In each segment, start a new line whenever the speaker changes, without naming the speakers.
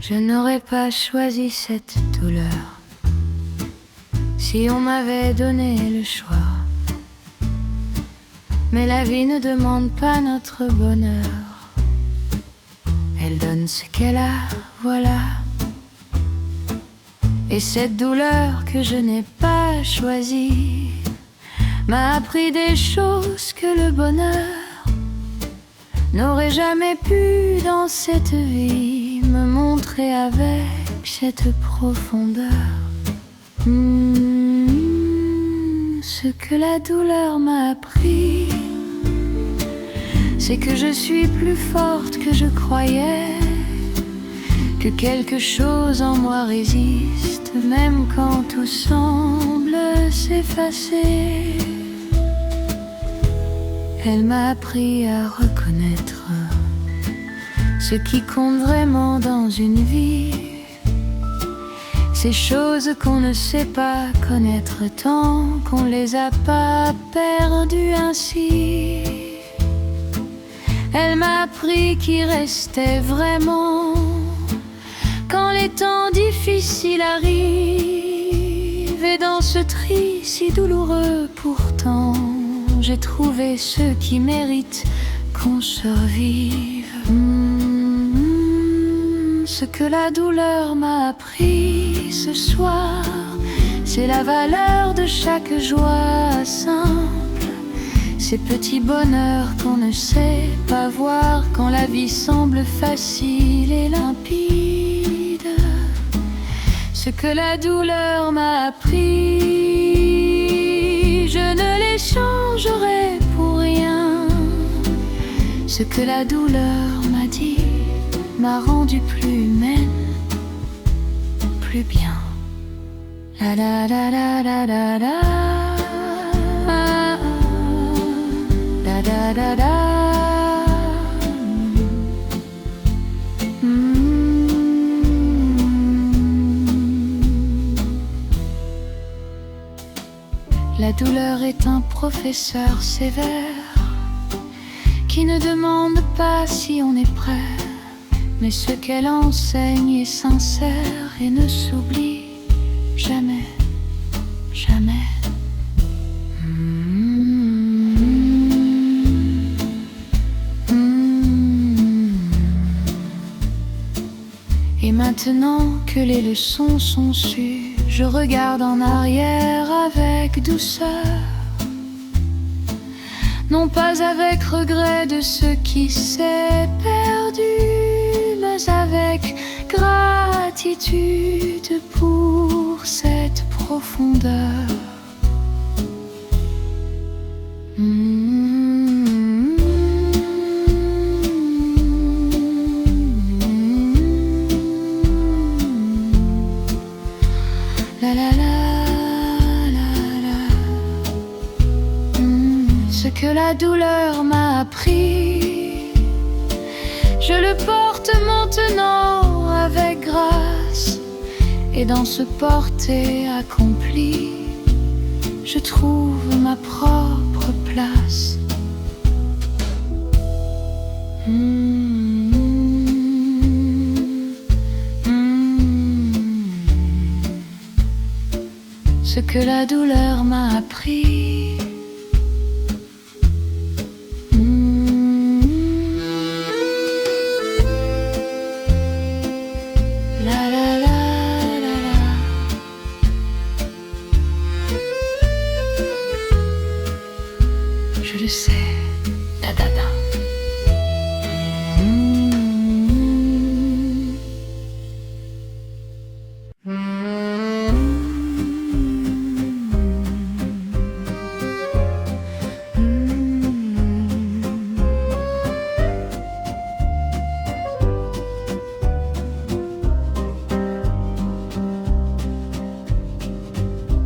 Je n'aurais pas choisi cette douleur si on m'avait donné le choix. Mais la vie ne demande pas notre bonheur. Elle donne ce qu'elle a, voilà. Et cette douleur que je n'ai pas choisie m'a appris des choses que le bonheur n'aurait jamais pu dans cette vie me montrer avec cette profondeur. Ce que la douleur m'a appris, c'est que je suis plus forte que je croyais, que quelque chose en moi résiste, même quand tout semble s'effacer. Elle m'a appris à reconnaître ce qui compte vraiment dans une vie, ces choses qu'on ne sait pas connaître tant qu'on les a pas perdues ainsi. Elle m'a appris qu'il restait vraiment, quand les temps difficiles arrivent, et dans ce tri si douloureux pourtant, j'ai trouvé ceux qui méritent qu'on survive. Ce que la douleur m'a appris ce soir, c'est la valeur de chaque joie simple, ces petits bonheurs qu'on ne sait pas voir quand la vie semble facile et limpide. Ce que la douleur m'a appris, je ne l'échangerai pour rien. Ce que la douleur m'a dit m'a rendu plus humaine, plus bien. La la la la la la la. Da da da da. La douleur est un professeur sévère qui ne demande pas si on est prêt, mais ce qu'elle enseigne est sincère et ne s'oublie jamais, jamais. Et maintenant que les leçons sont sues, je regarde en arrière avec douceur, non pas avec regret de ce qui s'est perdu, mais avec gratitude pour cette profondeur. La la la la la. Ce que la douleur m'a appris, je le porte maintenant avec grâce, et dans ce porter accompli, je trouve ma propre place. Ce que la douleur m'a appris. La la la la la. Je le sais, da da da.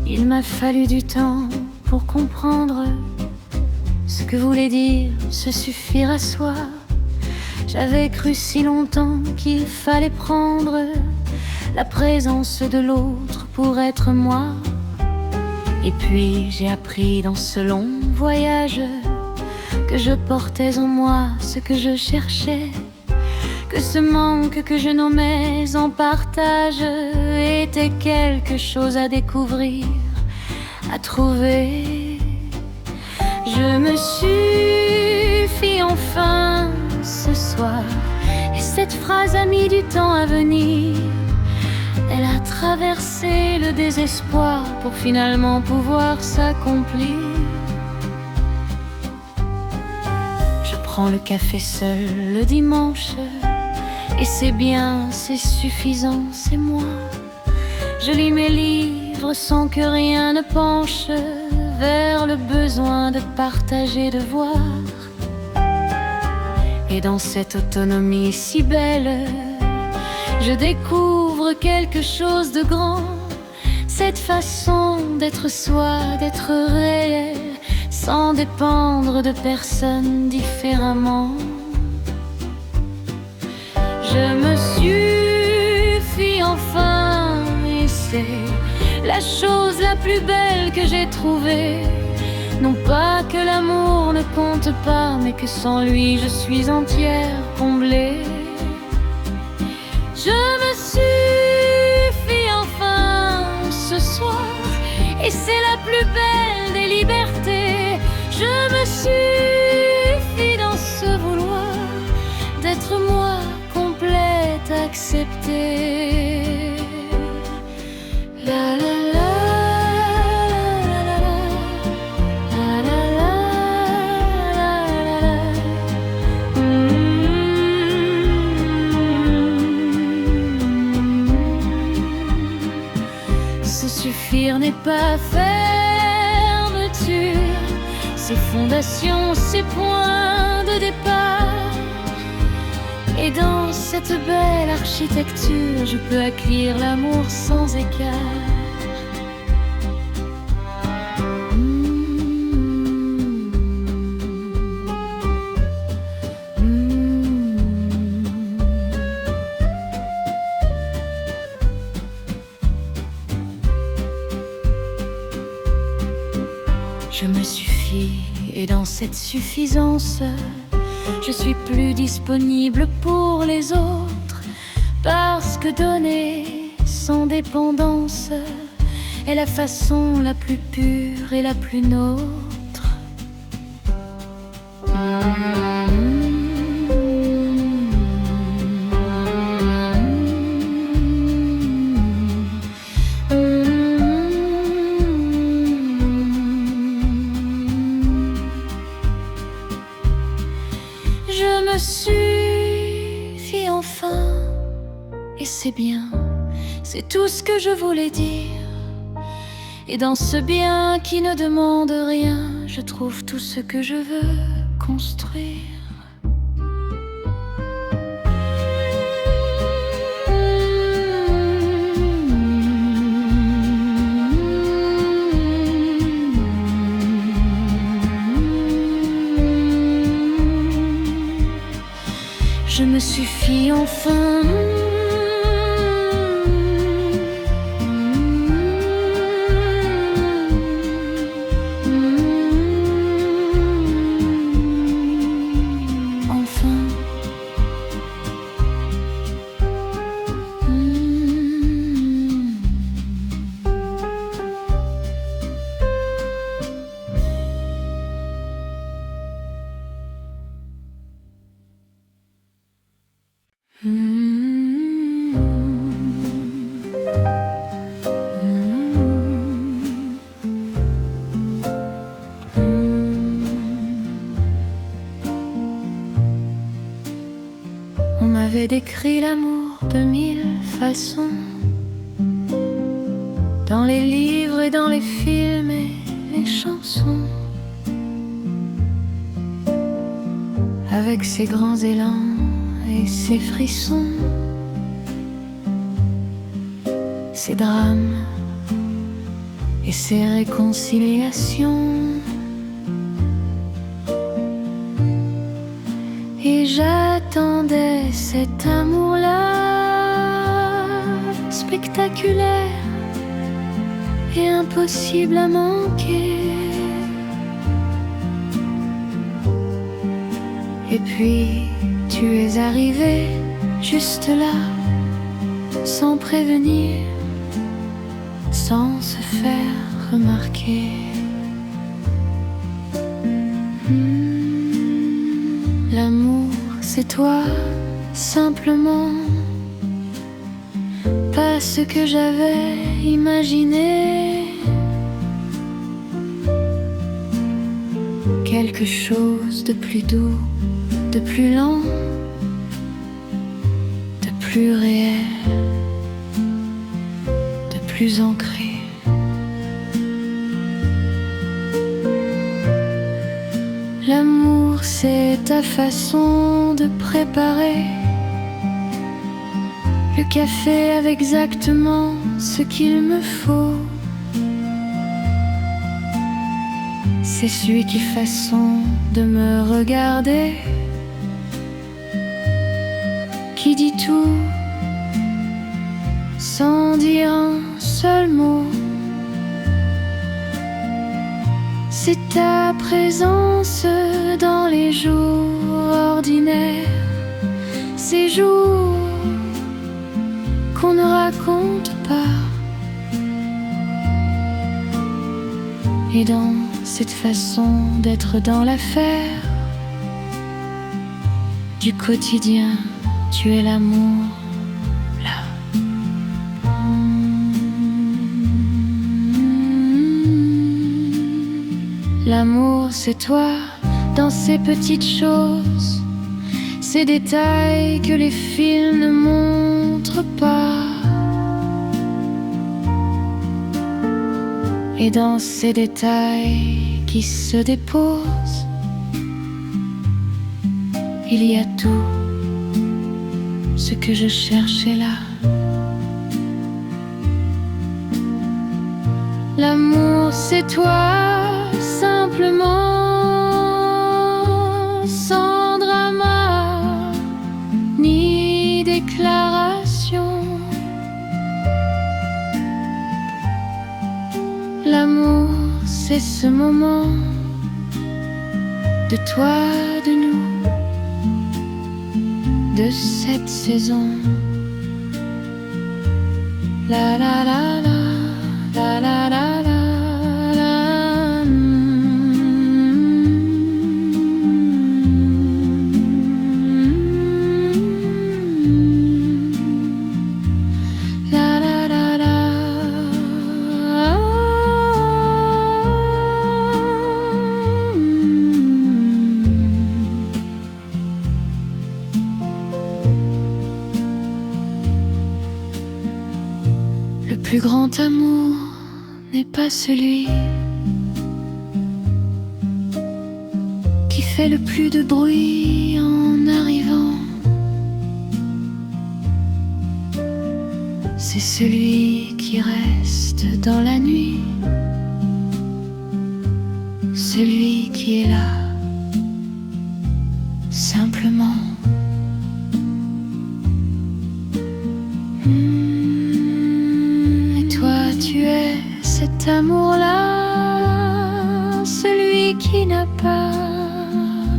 Il m'a fallu du temps pour comprendre ce que voulait dire se suffire à soi. J'avais cru si longtemps qu'il fallait prendre la présence de l'autre pour être moi. Et puis j'ai appris dans ce long voyage que je portais en moi ce que je cherchais, que ce manque que je nommais en partage était quelque chose à découvrir, à trouver. Je me suffis enfin ce soir, et cette phrase a mis du temps à venir. Elle a traversé le désespoir pour finalement pouvoir s'accomplir. Je prends le café seul le dimanche, et c'est bien, c'est suffisant, c'est moi. Je lis mes livres sans que rien ne penche vers le besoin de partager, de voir. Et dans cette autonomie si belle, je découvre quelque chose de grand. Cette façon d'être soi, d'être réel, sans dépendre de personne différemment. Je me suffis enfin, et c'est la chose la plus belle que j'ai trouvée. Non pas que l'amour ne compte pas, mais que sans lui je suis entière, comblée. Je me suffis enfin ce soir, et c'est la plus belle des libertés. Je me suffis dans ce vouloir d'être moi, complète, acceptée. La la la. Suffire n'est pas fermeture, c'est fondation, c'est point de départ. Et dans cette belle architecture, je peux accueillir l'amour sans écart. Je me suffis, et dans cette suffisance, je suis plus disponible pour les autres, parce que donner sans dépendance est la façon la plus pure et la plus nôtre. Je me suffis enfin, et c'est bien, c'est tout ce que je voulais dire. Et dans ce bien qui ne demande rien, je trouve tout ce que je veux construire. Je me suffis enfin. Enfin. On m'avait décrit l'amour de mille façons, dans les livres et dans les films et les chansons, avec ses grands élans et ses frissons, ses drames et ses réconciliations. Et j'attendais cet amour-là, spectaculaire et impossible à manquer. Et puis tu es arrivé juste là, sans prévenir, sans se faire remarquer. L'amour, c'est toi, simplement, pas ce que j'avais imaginé. Quelque chose de plus doux, de plus lent, de plus réel, de plus ancré. L'amour, c'est ta façon de préparer le café avec exactement ce qu'il me faut. C'est celui qui façon de me regarder, qui dit tout sans dire un seul mot. C'est ta présence dans les jours ordinaires, ces jours qu'on ne raconte pas. Et dans cette façon d'être dans l'affaire du quotidien, tu es l'amour, là. L'amour, c'est toi, dans ces petites choses, ces détails que les films ne montrent pas. Et dans ces détails qui se déposent, il y a tout ce que je cherchais là. L'amour, c'est toi, simplement, sans drama ni déclaration. L'amour, c'est ce moment de toi, de nous, de cette saison. La la la la, la la la la, la. La la la la. Le plus grand amour n'est pas celui qui fait le plus de bruit en arrivant. C'est celui qui reste dans la nuit, celui qui est là, simplement. Tu es cet amour-là, celui qui n'a pas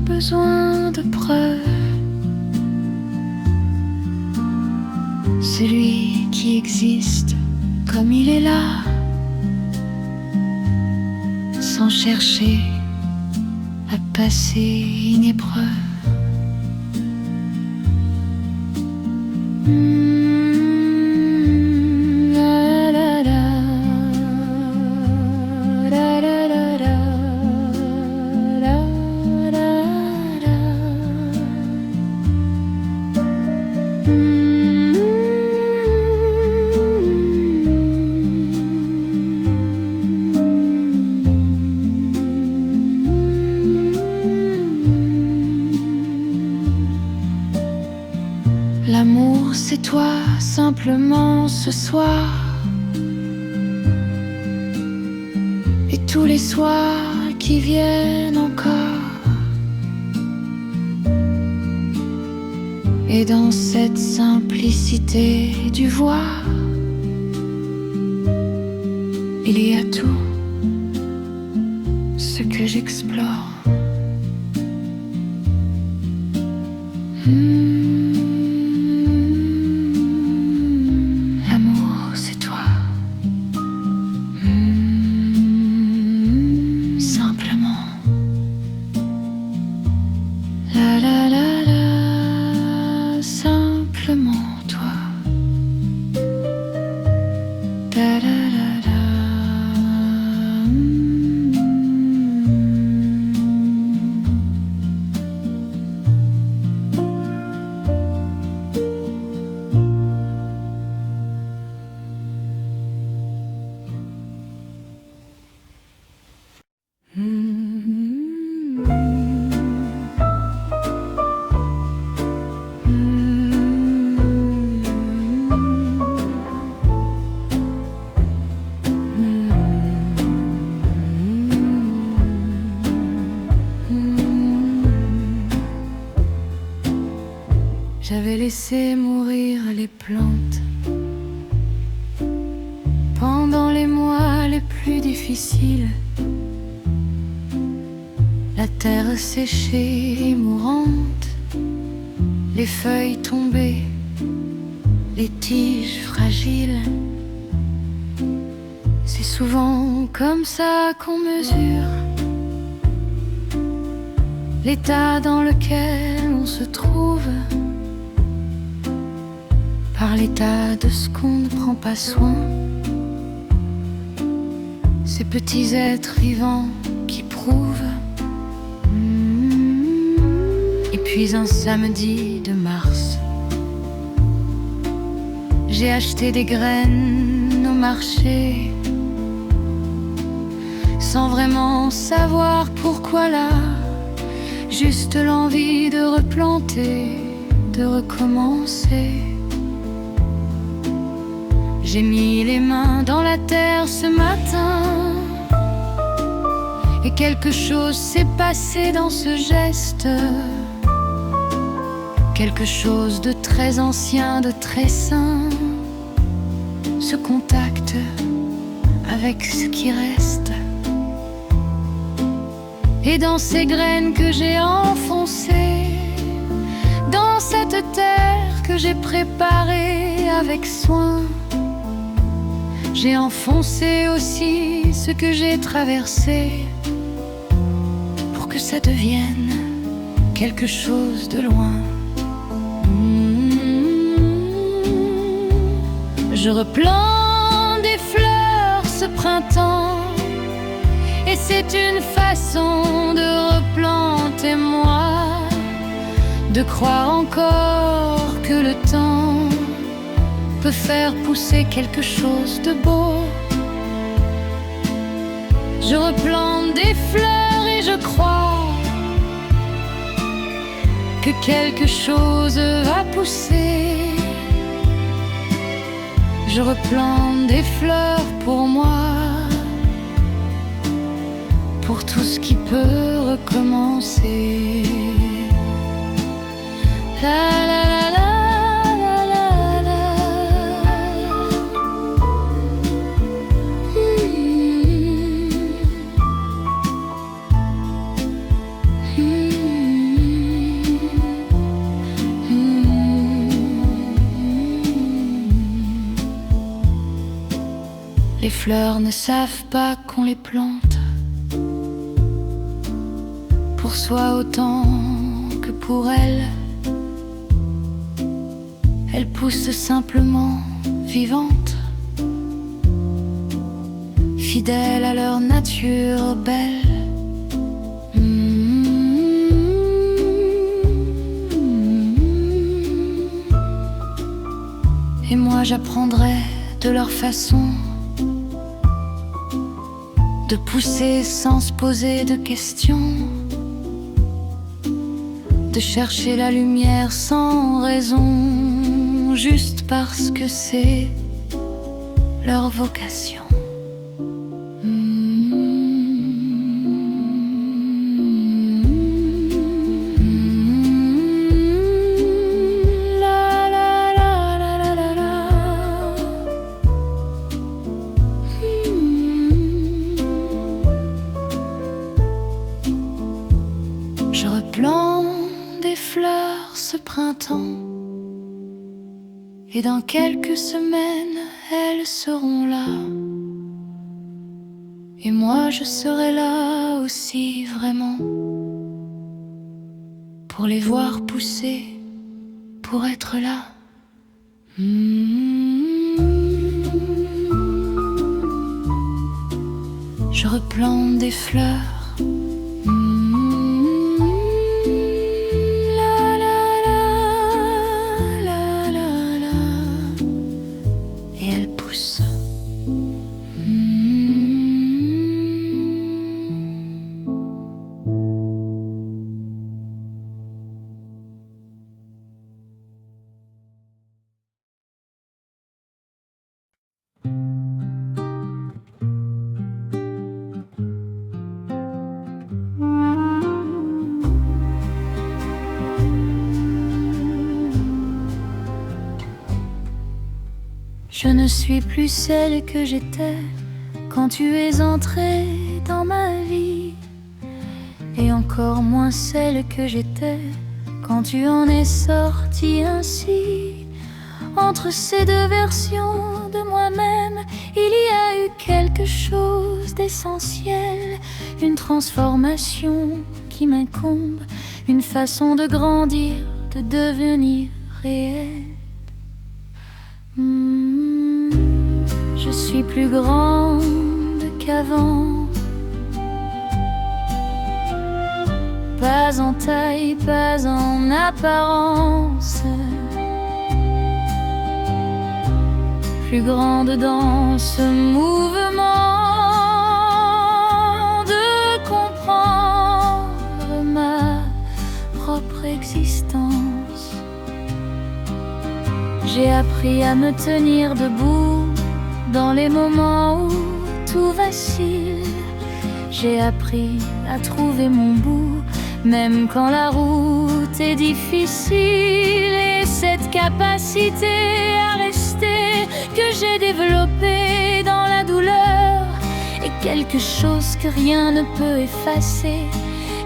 besoin de preuves, celui qui existe comme il est là, sans chercher à passer une épreuve. L'amour, c'est toi, simplement ce soir, et tous les soirs qui viennent encore. Et dans cette simplicité du voir, il y a tout ce que j'explore. L'amour, c'est toi. Simplement. La la la la, simplement toi. Da da da da. J'avais laissé mourir les plantes pendant les mois les plus difficiles. La terre séchée et mourante, les feuilles tombées, les tiges fragiles. C'est souvent comme ça qu'on mesure l'état dans lequel on se trouve, par l'état de ce qu'on ne prend pas soin. Ces petits êtres vivants qui prouvent. Et puis un samedi de mars, j'ai acheté des graines au marché, sans vraiment savoir pourquoi là, juste l'envie de replanter, de recommencer. J'ai mis les mains dans la terre ce matin, et quelque chose s'est passé dans ce geste. Quelque chose de très ancien, de très sain, ce contact avec ce qui reste. Et dans ces graines que j'ai enfoncées, dans cette terre que j'ai préparée avec soin, j'ai enfoncé aussi ce que j'ai traversé, pour que ça devienne quelque chose de loin. Je replante des fleurs ce printemps, et c'est une façon de replanter moi, de croire encore que le temps peut faire pousser quelque chose de beau. Je replante des fleurs et je crois que quelque chose va pousser. Je replante des fleurs pour moi, pour tout ce qui peut recommencer. La la la la. Les fleurs ne savent pas qu'on les plante pour soi autant que pour elles. Elles poussent simplement vivantes, fidèles à leur nature belle. Et moi j'apprendrai de leur façon de pousser sans se poser de questions, de chercher la lumière sans raison, juste parce que c'est leur vocation. sang. Et dans quelques semaines, elles seront là. Et moi je serai là aussi vraiment, pour les voir pousser, pour être là. Je replante des fleurs. La la la, la la la. Et elles poussent. Je ne suis plus celle que j'étais quand tu es entrée dans ma vie, et encore moins celle que j'étais quand tu en es sortie ainsi. Entre ces deux versions de moi-même, il y a eu quelque chose d'essentiel, une transformation qui m'incombe, une façon de grandir, de devenir réel. Je suis plus grande qu'avant, pas en taille, pas en apparence, plus grande dans ce mouvement de comprendre ma propre existence. J'ai appris à me tenir debout dans les moments où tout vacille. J'ai appris à trouver mon bout, même quand la route est difficile. Et cette capacité à rester que j'ai développée dans la douleur est quelque chose que rien ne peut effacer,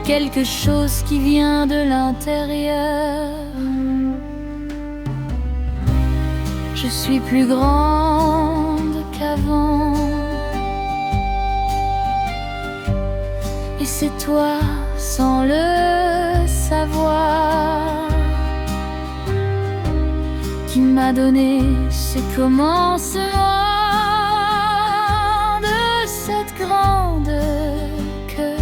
quelque chose qui vient de l'intérieur. Je suis plus grande qu'avant, et c'est toi, sans le savoir, qui m'a donné ce commencement de cette grande que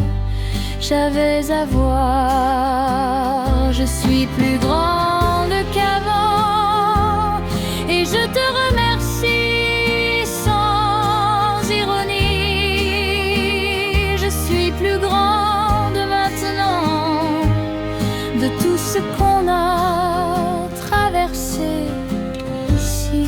j'avais à voir. Je suis plus grande qu'avant, et je te remercie sans ironie. Je suis plus grande maintenant de tout ce qu'on a traversé ici.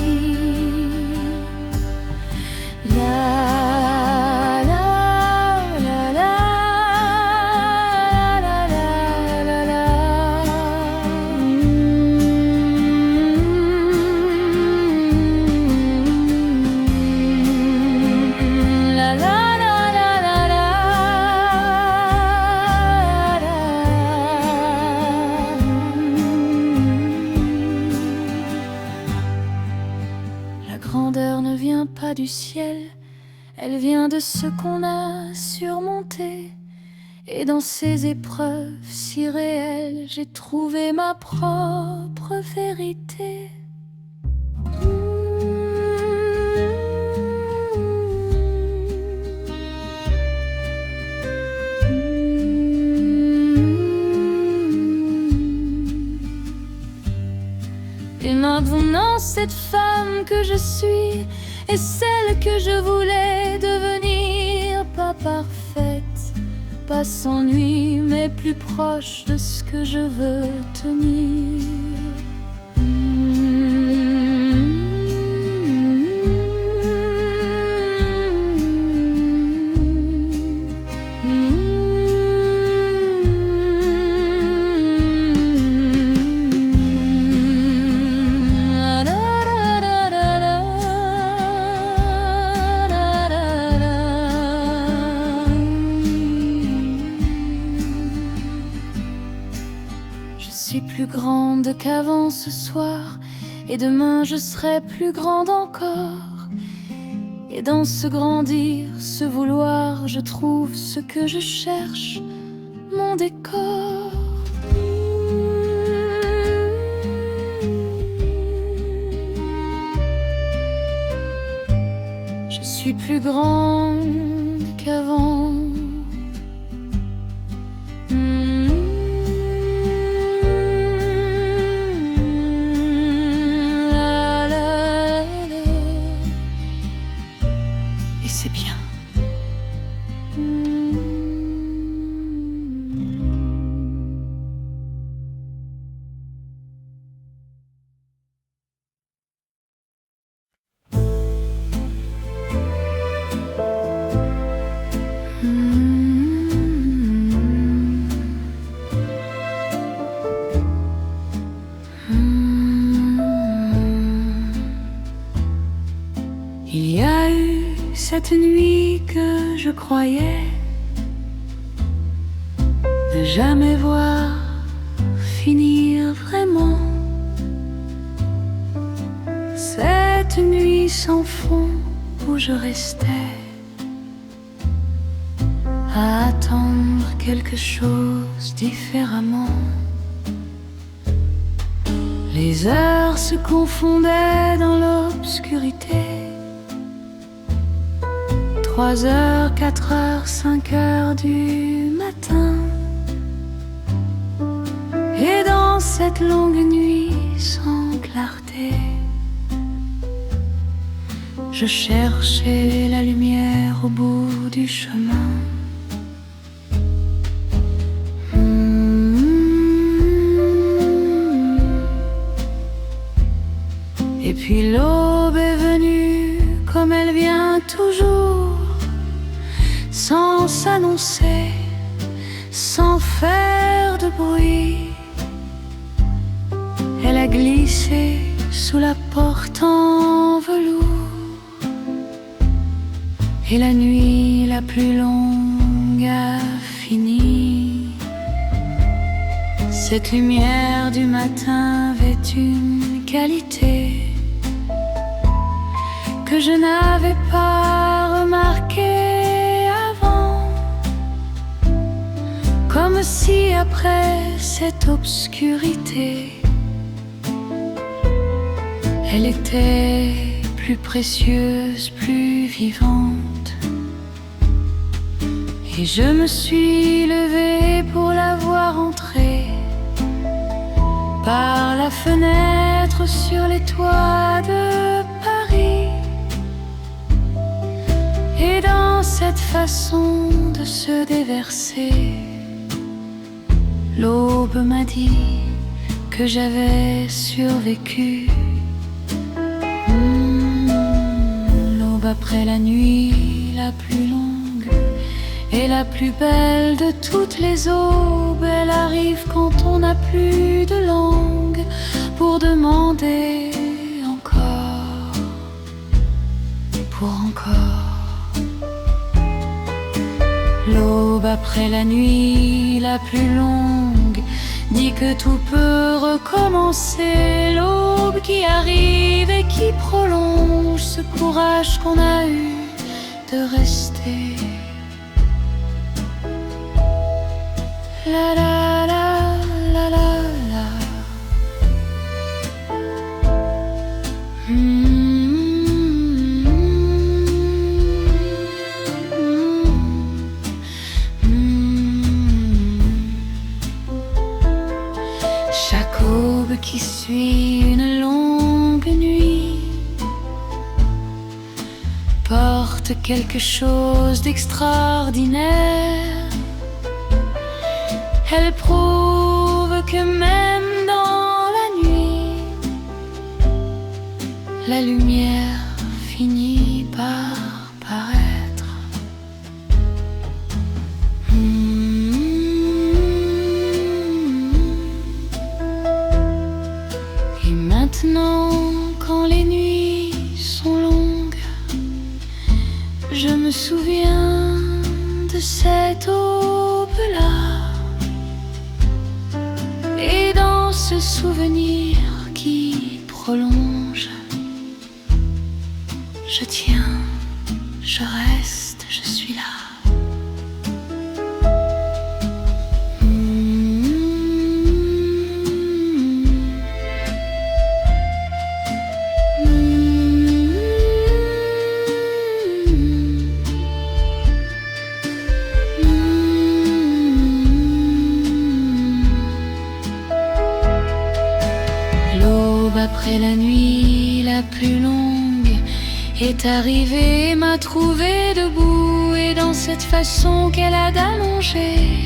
La grandeur ne vient pas du ciel, elle vient de ce qu'on a surmonté. Et dans ces épreuves si réelles, j'ai trouvé ma propre vérité. Et maintenant cette femme que je suis est celle que je voulais devenir, pas parfaite, pas sans nuit, mais plus proche de ce que je veux tenir. Je suis plus plus grande qu'avant ce soir, et demain je serai plus grande encore. Et dans ce grandir, ce vouloir, je trouve ce que je cherche, mon décor. Je suis plus grande qu'avant. Et c'est bien. Il y a eu cette nuit que je croyais ne jamais voir finir vraiment. Cette nuit sans fond où je restais à attendre quelque chose différemment. Les heures se confondaient dans l'obscurité. 3 heures, 4 heures, 5 heures du matin. Et dans cette longue nuit sans clarté, je cherchais la lumière au bout du chemin. Et puis l'aube est venue comme elle vient toujours, sans s'annoncer, sans faire de bruit. Elle a glissé sous la porte en velours, et la nuit la plus longue a fini. Cette lumière du matin avait une qualité que je n'avais pas remarquée avant. Comme si après cette obscurité, elle était plus précieuse, plus vivante. Et je me suis levée pour la voir entrer par la fenêtre sur les toits de Paris. Et dans cette façon de se déverser, l'aube m'a dit que j'avais survécu. L'aube après la nuit la plus longue et la plus belle de toutes les aubes. Elle arrive quand on n'a plus de langue pour demander encore, pour encore. L'aube après la nuit la plus longue dit que tout peut recommencer. L'aube qui arrive et qui prolonge ce courage qu'on a eu de rester. La la la la la la. Chaque aube qui suit une longue nuit porte quelque chose d'extraordinaire. Elle prouve que même dans la nuit, la lumière finit par paraître. Et maintenant, quand les nuits sont longues, je me souviens de cette aube-là. Et dans ce souvenir qui prolonge. Je tiens, je reste, je suis là. L'aube après la nuit la plus longue est arrivée et m'a trouvé debout, et dans cette façon qu'elle a d'allonger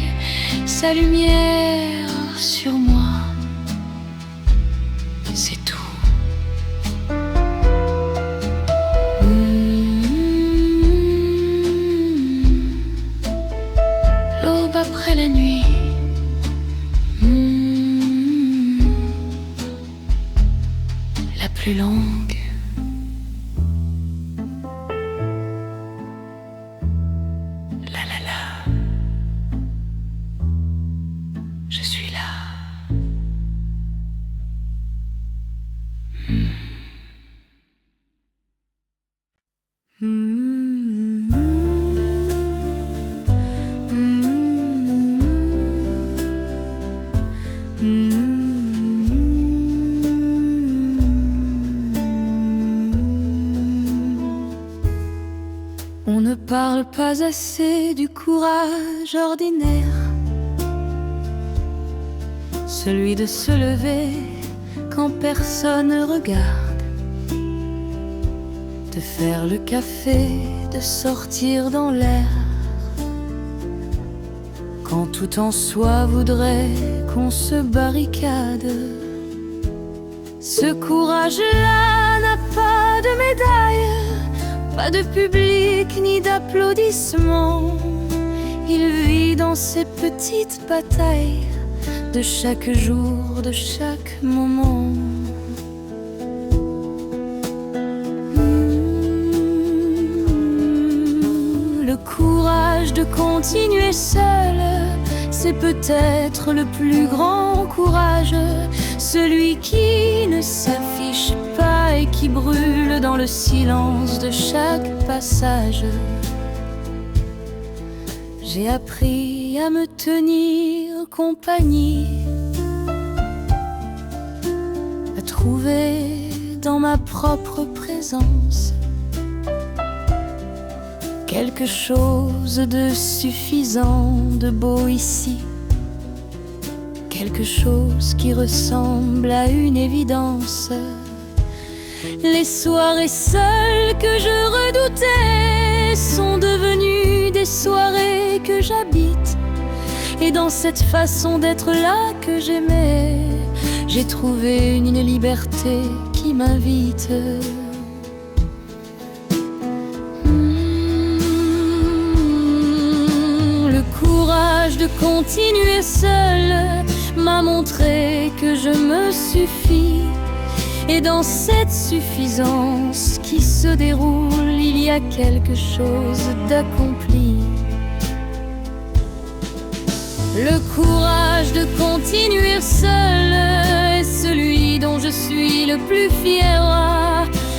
sa lumière sur moi, c'est tout. L'aube après la nuit, la plus longue. La la la, je suis là. On ne parle pas assez du courage ordinaire, celui de se lever quand personne ne regarde, de faire le café, de sortir dans l'air, quand tout en soi voudrait qu'on se barricade. Ce courage-là n'a pas de médaille, pas de public ni d'applaudissements. Il vit dans ses petites batailles de chaque jour, de chaque moment. Le courage de continuer seul, c'est peut-être le plus grand courage, celui qui ne s'affiche pas et qui brûle dans le silence de chaque passage. J'ai appris à me tenir compagnie, à trouver dans ma propre présence quelque chose de suffisant, de beau ici, quelque chose qui ressemble à une évidence. Les soirées seules que je redoutais sont devenues des soirées que j'habite, et dans cette façon d'être là que j'aimais, j'ai trouvé une liberté qui m'invite. Le courage de continuer seul m'a montré que je me suffis, et dans cette suffisance qui se déroule, il y a quelque chose d'accompli. Le courage de continuer seul est celui dont je suis le plus fier.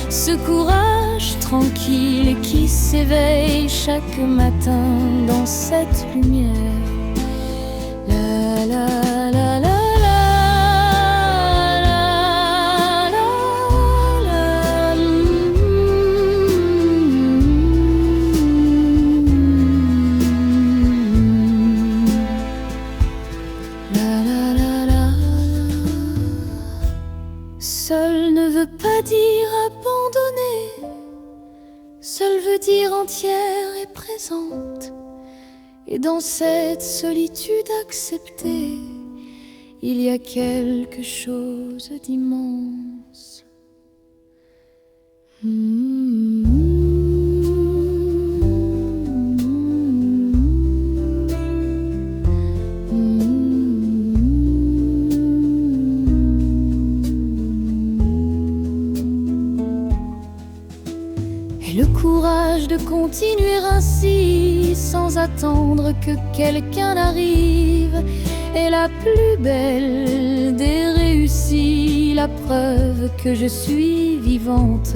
Ce courage tranquille qui s'éveille chaque matin dans cette lumière. La la la la. Seul ne veut pas dire abandonner, seul veut dire entière et présente. Et dans cette solitude acceptée, il y a quelque chose d'immense. Le courage de continuer ainsi, sans attendre que quelqu'un arrive, est la plus belle des réussites. aussi la preuve que je suis vivante.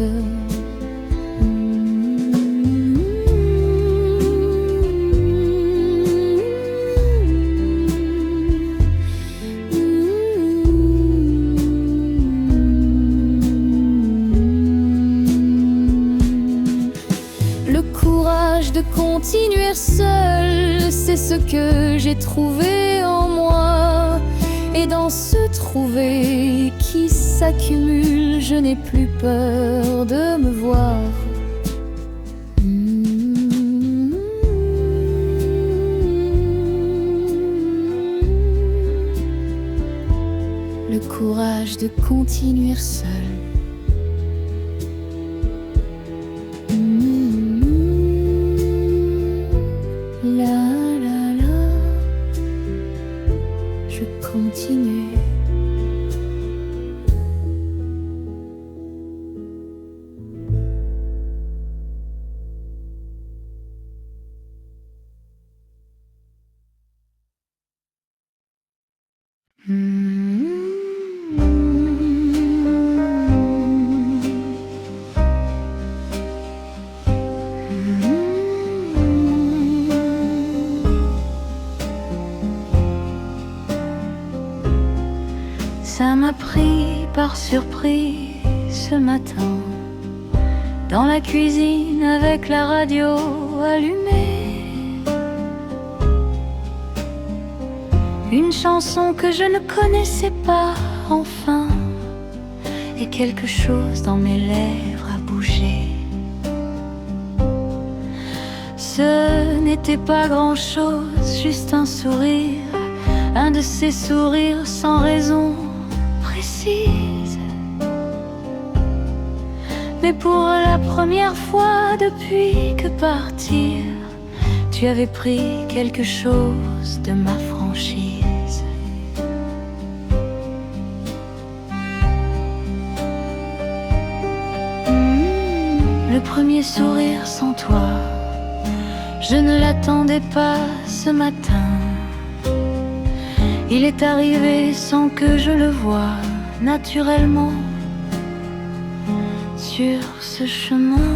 Le courage de continuer seul, c'est ce que j'ai trouvé en moi. Et dans ce trouver qui s'accumule, je n'ai plus peur de me voir. Le courage de continuer seul. Je continue. Ça m'a pris par surprise ce matin, dans la cuisine avec la radio allumée. Une chanson que je ne connaissais pas, enfin, et quelque chose dans mes lèvres a bougé. Ce n'était pas grand-chose, juste un sourire, un de ces sourires sans raison précise. Mais pour la première fois depuis que partir, tu avais pris quelque chose de ma franchise. Le premier sourire sans toi, je ne l'attendais pas ce matin. Il est arrivé sans que je le voie, naturellement, sur ce chemin.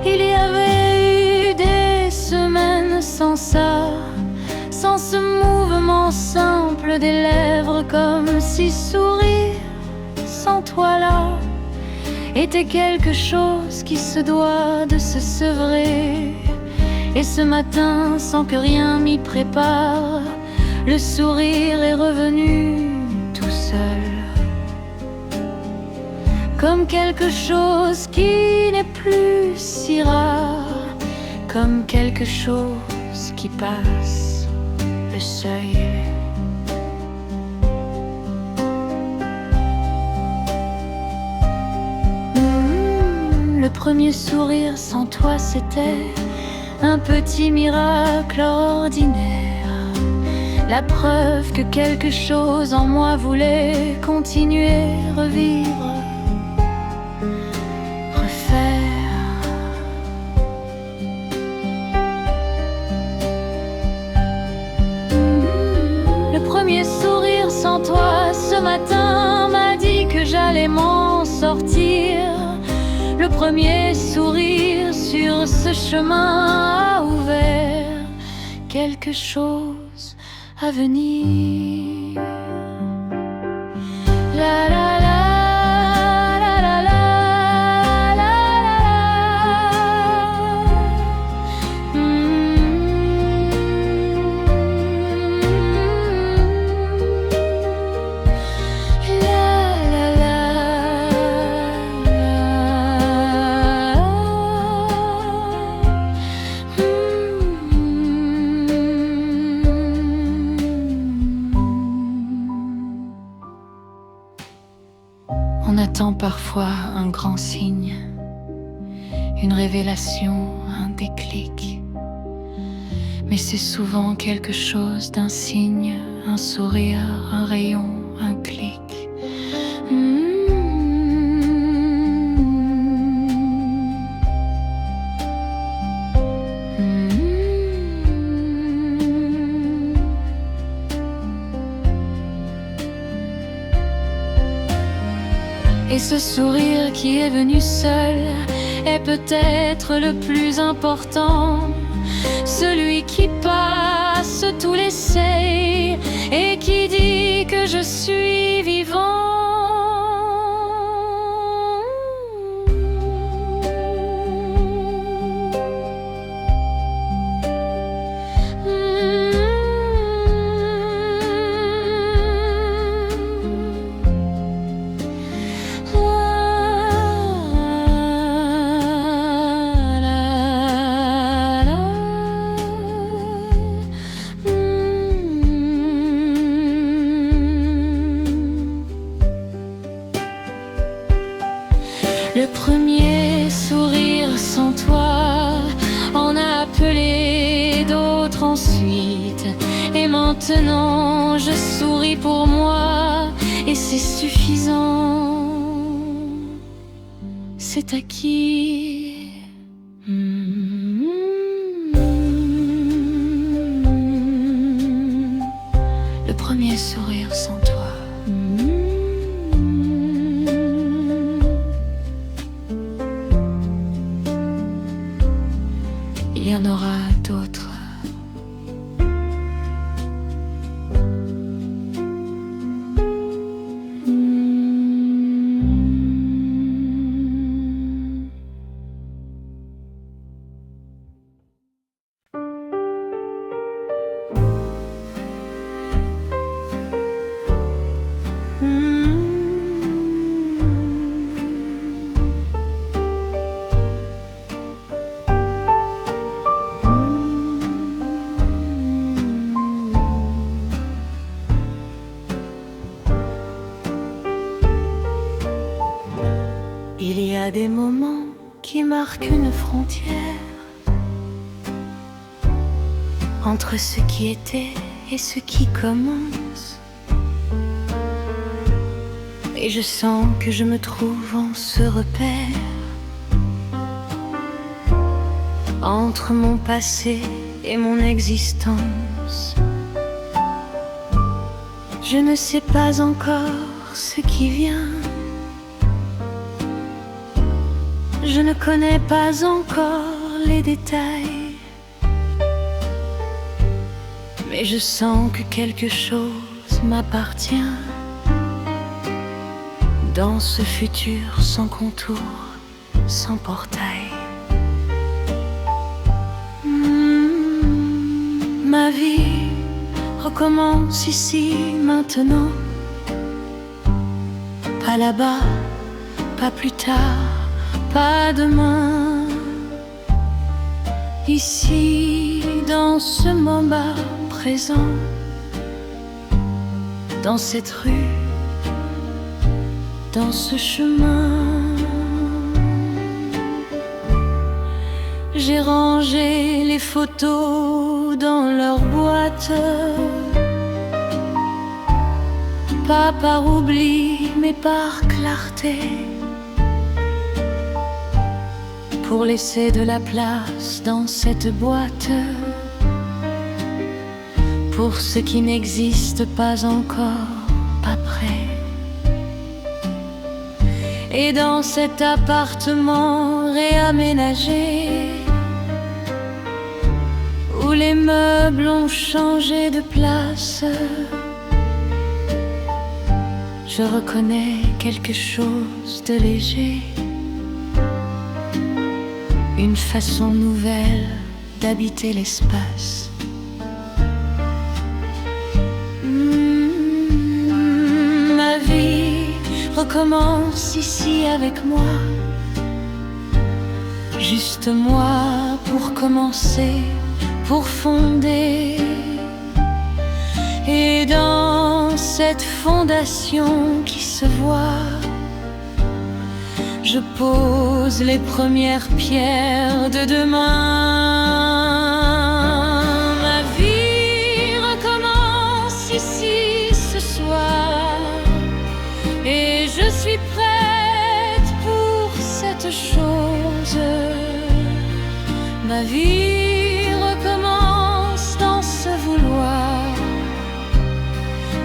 Il y avait eu des semaines sans ça, sans ce mouvement simple des lèvres, comme si sourire sans toi là était quelque chose qui se doit de se sevrer. Et ce matin, sans que rien m'y prépare, le sourire est revenu tout seul, comme quelque chose qui n'est plus si rare, comme quelque chose qui passe le seuil. Le premier sourire sans toi, c'était un petit miracle ordinaire, la preuve que quelque chose en moi voulait continuer, revivre, refaire. Le premier sourire sans toi ce matin m'a dit que j'allais m'en sortir. Le premier sourire sur ce chemin a ouvert quelque chose à venir. La la la la la la la On attend parfois un grand signe, une révélation, un déclic. Mais c'est souvent quelque chose d'un signe, un sourire, un rayon, un clic. Et ce sourire qui est venu seul est peut-être le plus important, celui qui passe tous les seuils et qui dit que je suis vivant. Le premier sourire sans toi en a appelé d'autres ensuite. Et maintenant je souris pour moi et c'est suffisant. C'est acquis. Le premier sourire sans toi. Il y en aura d'autres. Il y a des moments qui marquent une frontière entre ce qui était et ce qui commence. Et je sens que je me trouve en ce repère entre mon passé et mon existence. Je ne sais pas encore ce qui vient. Je ne connais pas encore les détails, mais je sens que quelque chose m'appartient dans ce futur sans contour, sans portail. Ma vie recommence ici, maintenant. Pas là-bas, pas plus tard, pas demain. Ici, dans ce moment présent, dans cette rue, dans ce chemin. J'ai rangé les photos dans leur boîte, pas par oubli, mais par clarté, pour laisser de la place dans cette boîte pour ce qui n'existe pas encore, pas prêt. Et dans cet appartement réaménagé, où les meubles ont changé de place, je reconnais quelque chose de léger, une façon nouvelle d'habiter l'espace. Ma vie recommence ici avec moi, juste moi pour commencer, pour fonder. Et dans cette fondation qui se voit, je pose les premières pierres de demain. Ma vie recommence ici ce soir, et je suis prête pour cette chose. Ma vie recommence dans ce vouloir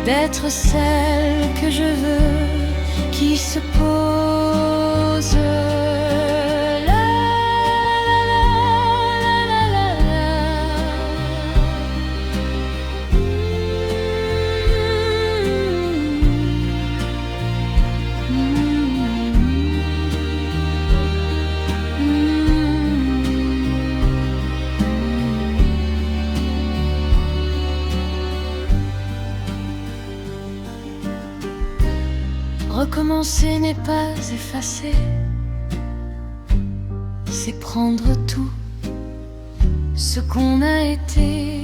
d'être celle que je veux, qui se pose. rose. Recommencer n'est pas effacer, c'est prendre tout ce qu'on a été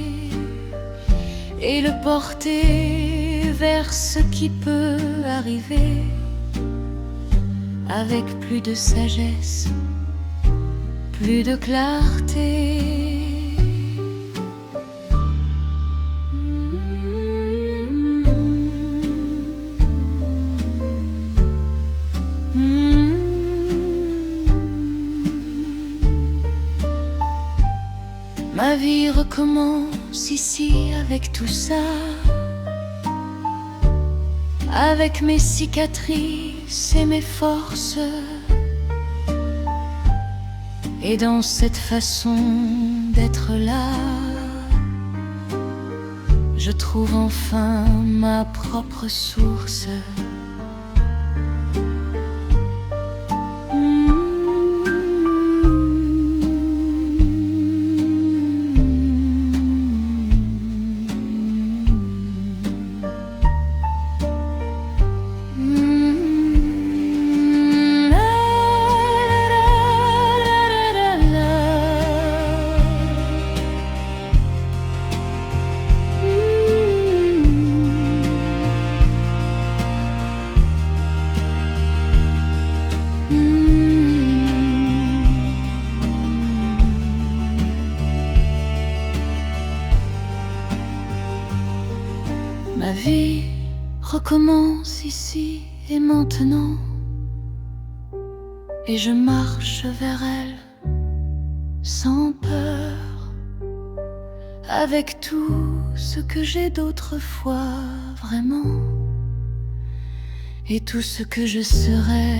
et le porter vers ce qui peut arriver, avec plus de sagesse, plus de clarté. Ma vie recommence ici avec tout ça, avec mes cicatrices et mes forces. Et dans cette façon d'être là, je trouve enfin ma propre source. Ma vie recommence ici et maintenant, et je marche vers elle sans peur, avec tout ce que j'ai d'autrefois vraiment, et tout ce que je serai,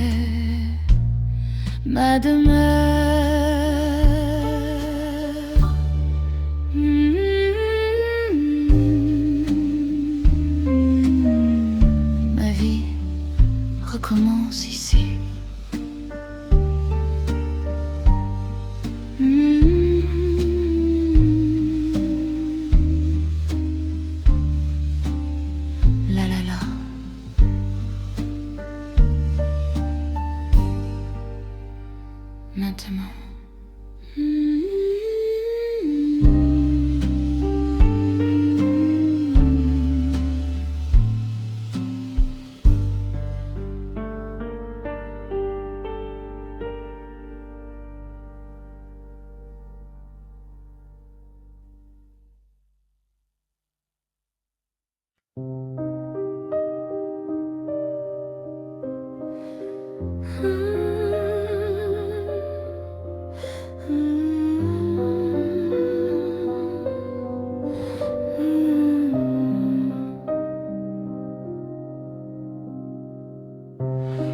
ma demeure. Commence ici. La la la. Maintenant.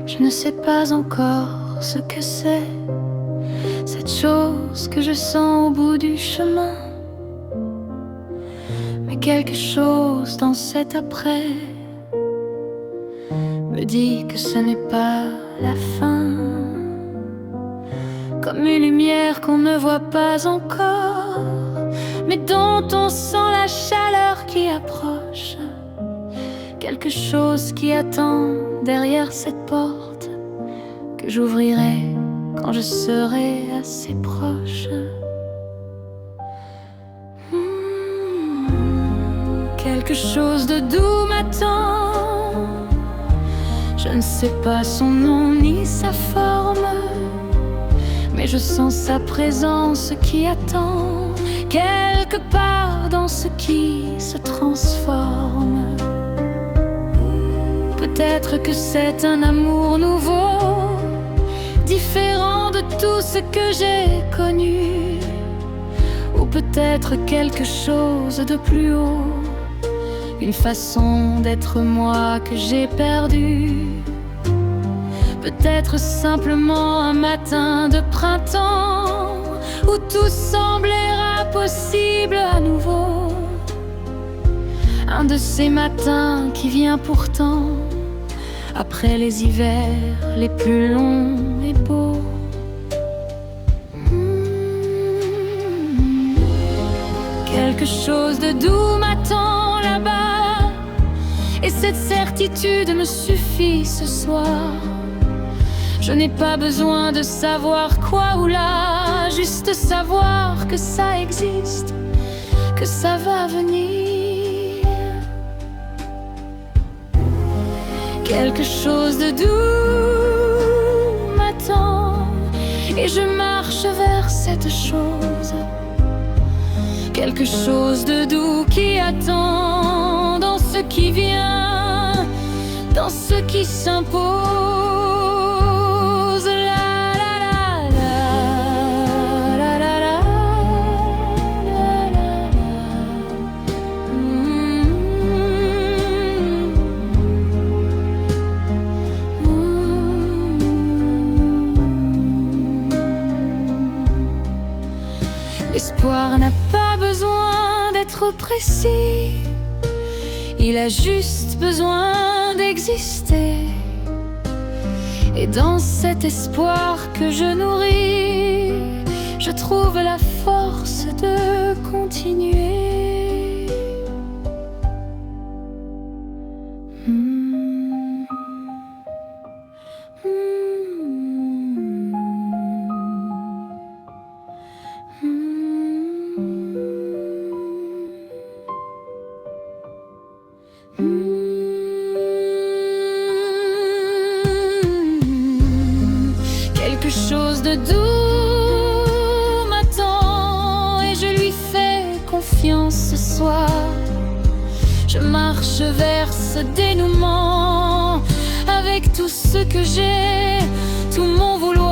Je ne sais pas encore ce que c'est, cette chose que je sens au bout du chemin. Mais quelque chose dans cet après me dit que ce n'est pas la fin. Comme une lumière qu'on ne voit pas encore, mais dont on sent la chaleur qui approche. Quelque chose qui attend derrière cette porte, que j'ouvrirai quand je serai assez proche. Quelque chose de doux m'attend. Je ne sais pas son nom ni sa forme, mais je sens sa présence qui attend quelque part dans ce qui se transforme. Peut-être que c'est un amour nouveau, différent de tout ce que j'ai connu, ou peut-être quelque chose de plus haut, une façon d'être moi que j'ai perdue. peut-être simplement un matin de printemps où tout semblera possible à nouveau. Un de ces matins qui vient pourtant après les hivers les plus longs et beaux. Quelque chose de doux m'attend là-bas, et cette certitude me suffit ce soir. Je n'ai pas besoin de savoir quoi ou là, juste savoir que ça existe, que ça va venir. Quelque chose de doux m'attend, et je marche vers cette chose. Quelque chose de doux qui attend dans ce qui vient, dans ce qui s'impose. La la la la la la la la. L'espoir n'a pas besoin d'être précis, il a juste besoin d'exister. Et dans cet espoir que je nourris, je trouve la force de continuer. Quelque chose de doux m'attend, et je lui fais confiance ce soir. Je marche vers ce dénouement avec tout ce que j'ai, tout mon vouloir.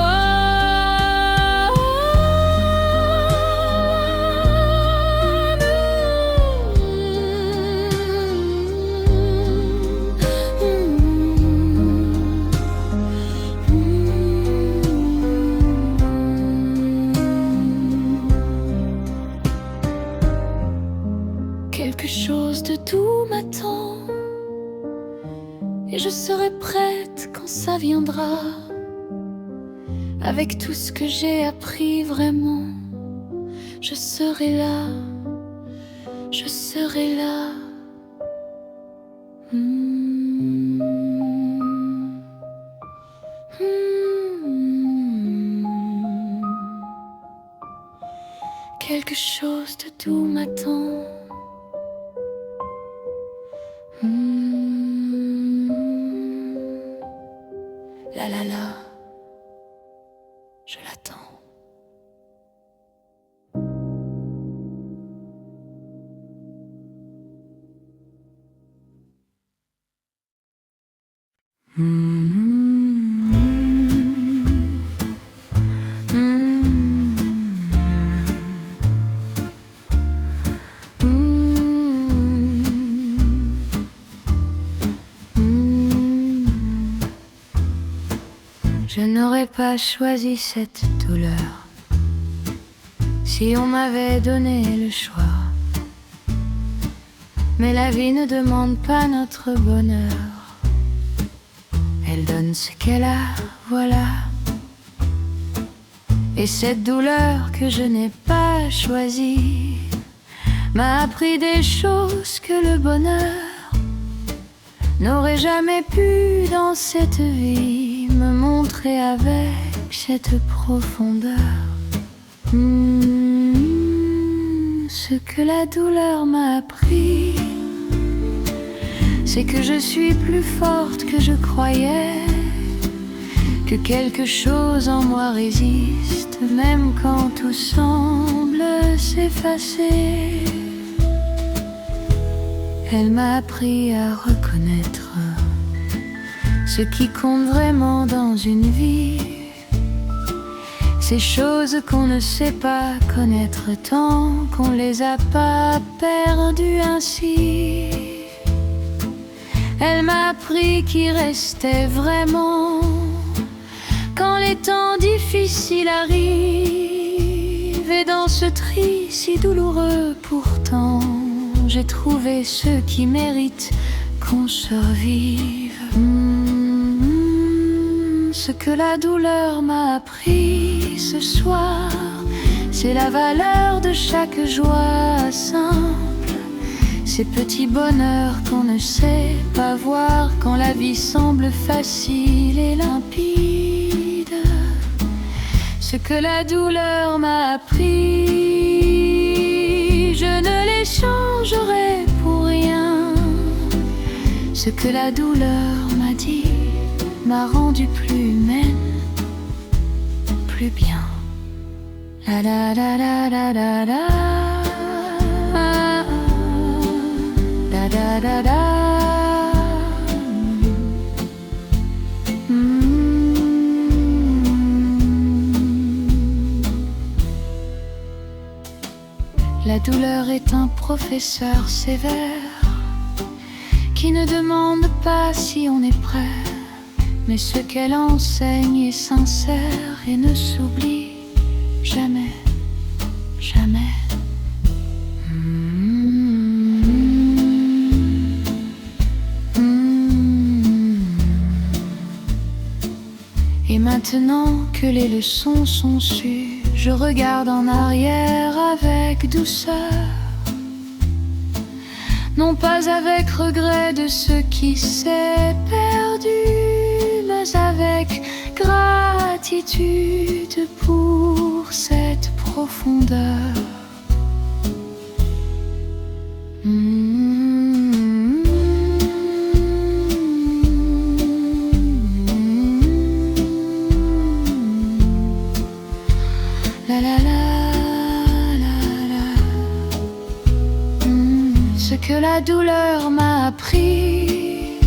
Quelque chose de doux m'attend, et je serai prête quand ça viendra. Avec tout ce que j'ai appris vraiment, je serai là, je serai là. Quelque chose de doux m'attend. La la la, je l'attends. Je n'aurais pas choisi cette douleur si on m'avait donné le choix. Mais la vie ne demande pas notre bonheur, elle donne ce qu'elle a, voilà. Et cette douleur que je n'ai pas choisie m'a appris des choses que le bonheur n'aurait jamais pu dans cette vie me montrer avec cette profondeur. Ce que la douleur m'a appris, c'est que je suis plus forte que je croyais, que quelque chose en moi résiste, même quand tout semble s'effacer. Elle m'a appris à reconnaître ce qui compte vraiment dans une vie, ces choses qu'on ne sait pas connaître tant qu'on les a pas perdues ainsi. Elle m'a appris qu'il restait vraiment les temps difficiles arrivent, et dans ce tri si douloureux pourtant, j'ai trouvé ceux qui méritent qu'on survive. Ce que la douleur m'a appris ce soir, c'est la valeur de chaque joie simple, ces petits bonheurs qu'on ne sait pas voir quand la vie semble facile et limpide. Ce que la douleur m'a appris, je ne l'échangerai pour rien. Ce que la douleur m'a dit m'a rendu plus humaine, plus bien. La la la la la la la, la la la la. La douleur est un professeur sévère qui ne demande pas si on est prêt, mais ce qu'elle enseigne est sincère et ne s'oublie jamais, jamais. Et maintenant que les leçons sont sues, je regarde en arrière avec douceur, non pas avec regret de ce qui s'est perdu, mais avec gratitude pour cette profondeur. La la la la la. Ce que la douleur m'a appris,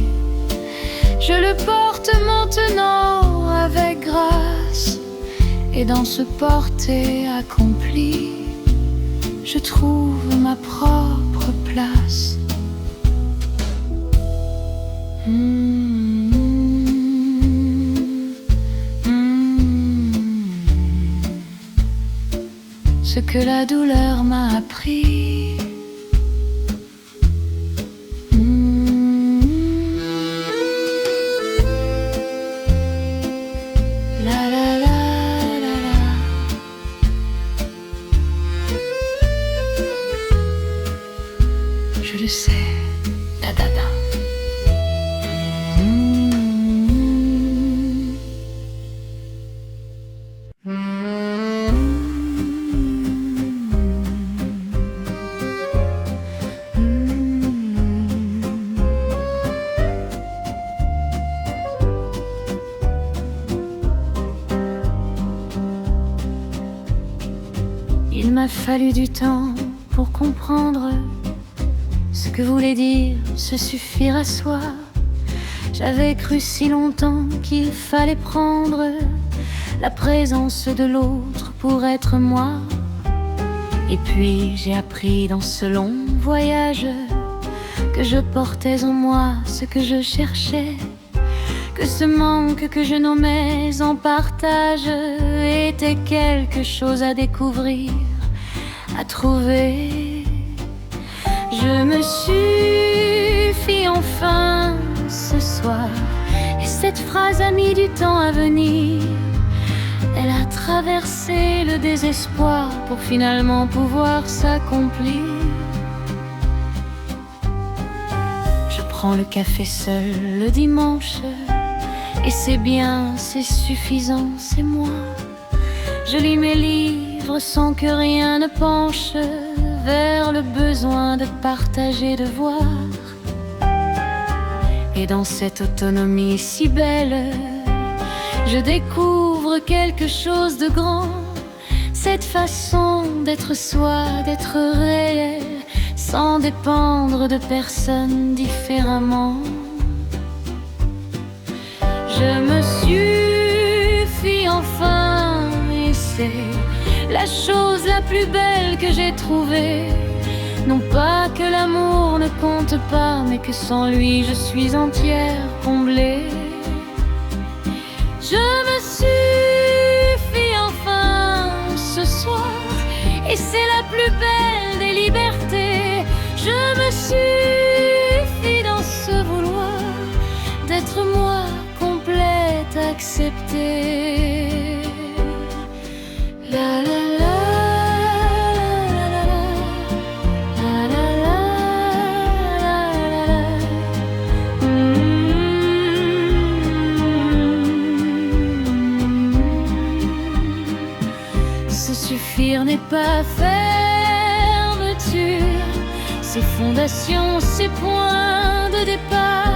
je le porte maintenant avec grâce, et dans ce porter accompli, je trouve ma propre place. Ce que la douleur m'a appris. La la la la la. Je le sais, da da da. Il m'a fallu du temps pour comprendre ce que voulait dire se suffire à soi. J'avais cru si longtemps qu'il fallait prendre la présence de l'autre pour être moi. Et puis j'ai appris dans ce long voyage que je portais en moi ce que je cherchais, que ce manque que je nommais en partage était quelque chose à découvrir, à trouver. Je me suffis enfin ce soir, et cette phrase a mis du temps à venir. Elle a traversé le désespoir pour finalement pouvoir s'accomplir. Je prends le café seul le dimanche, et c'est bien, c'est suffisant, c'est moi. Je lis mes livres sans que rien ne penche vers le besoin de partager, de voir. Et dans cette autonomie si belle, je découvre quelque chose de grand, cette façon d'être soi, d'être réel, sans dépendre de personne différemment. Je me suffis enfin, et c'est la chose la plus belle que j'ai trouvée. Non pas que l'amour ne compte pas, mais que sans lui je suis entière, comblée. Je me suis être moi, complète, acceptée. La la la. Se suffire n'est pas fermeture, ses fondations, ses points de départ.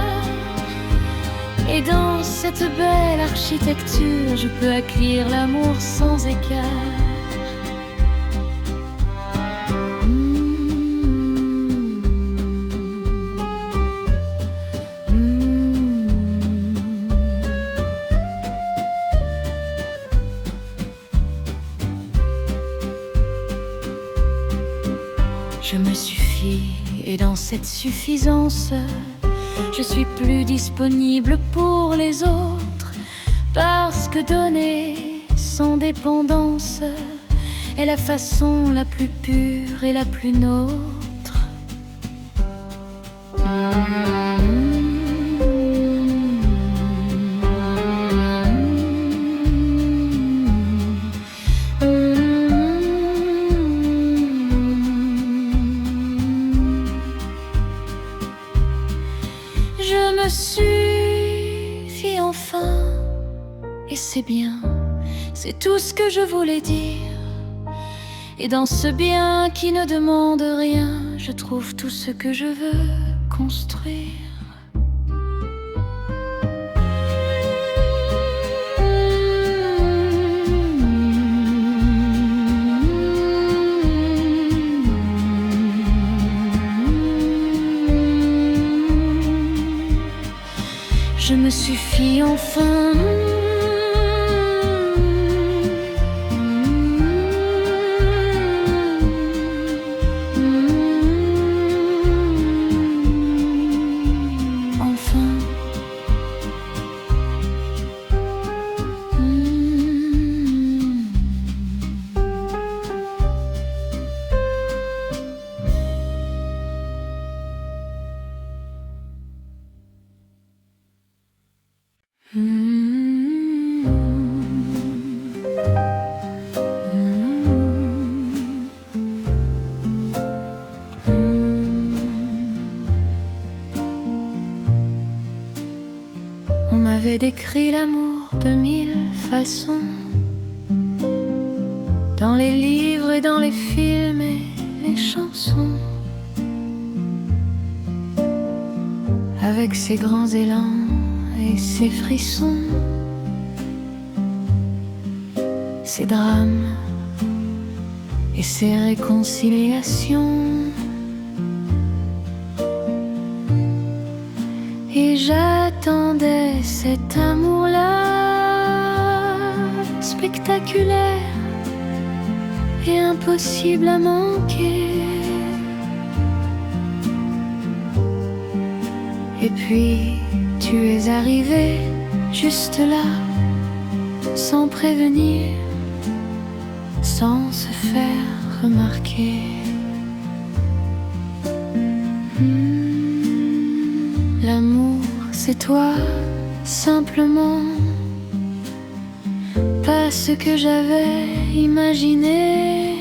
Et dans cette belle architecture, je peux accueillir l'amour sans écart. Je me suffis, et dans cette suffisance, je suis plus disponible pour les autres, parce que donner sans dépendance est la façon la plus pure et la plus nôtre. Je me suffis enfin, et c'est bien, c'est tout ce que je voulais dire. Et dans ce bien qui ne demande rien, je trouve tout ce que je veux construire. Je me suffis enfin. Enfin. On m'avait décrit l'amour de mille façons, dans les livres et dans les films et les chansons, avec ses grands élans et ses frissons, ses drames et ses réconciliations. Et j'attendais cet amour-là, spectaculaire et impossible à manquer. Et puis tu es arrivé juste là, sans prévenir, sans se faire remarquer. L'amour, c'est toi, simplement, pas ce que j'avais imaginé.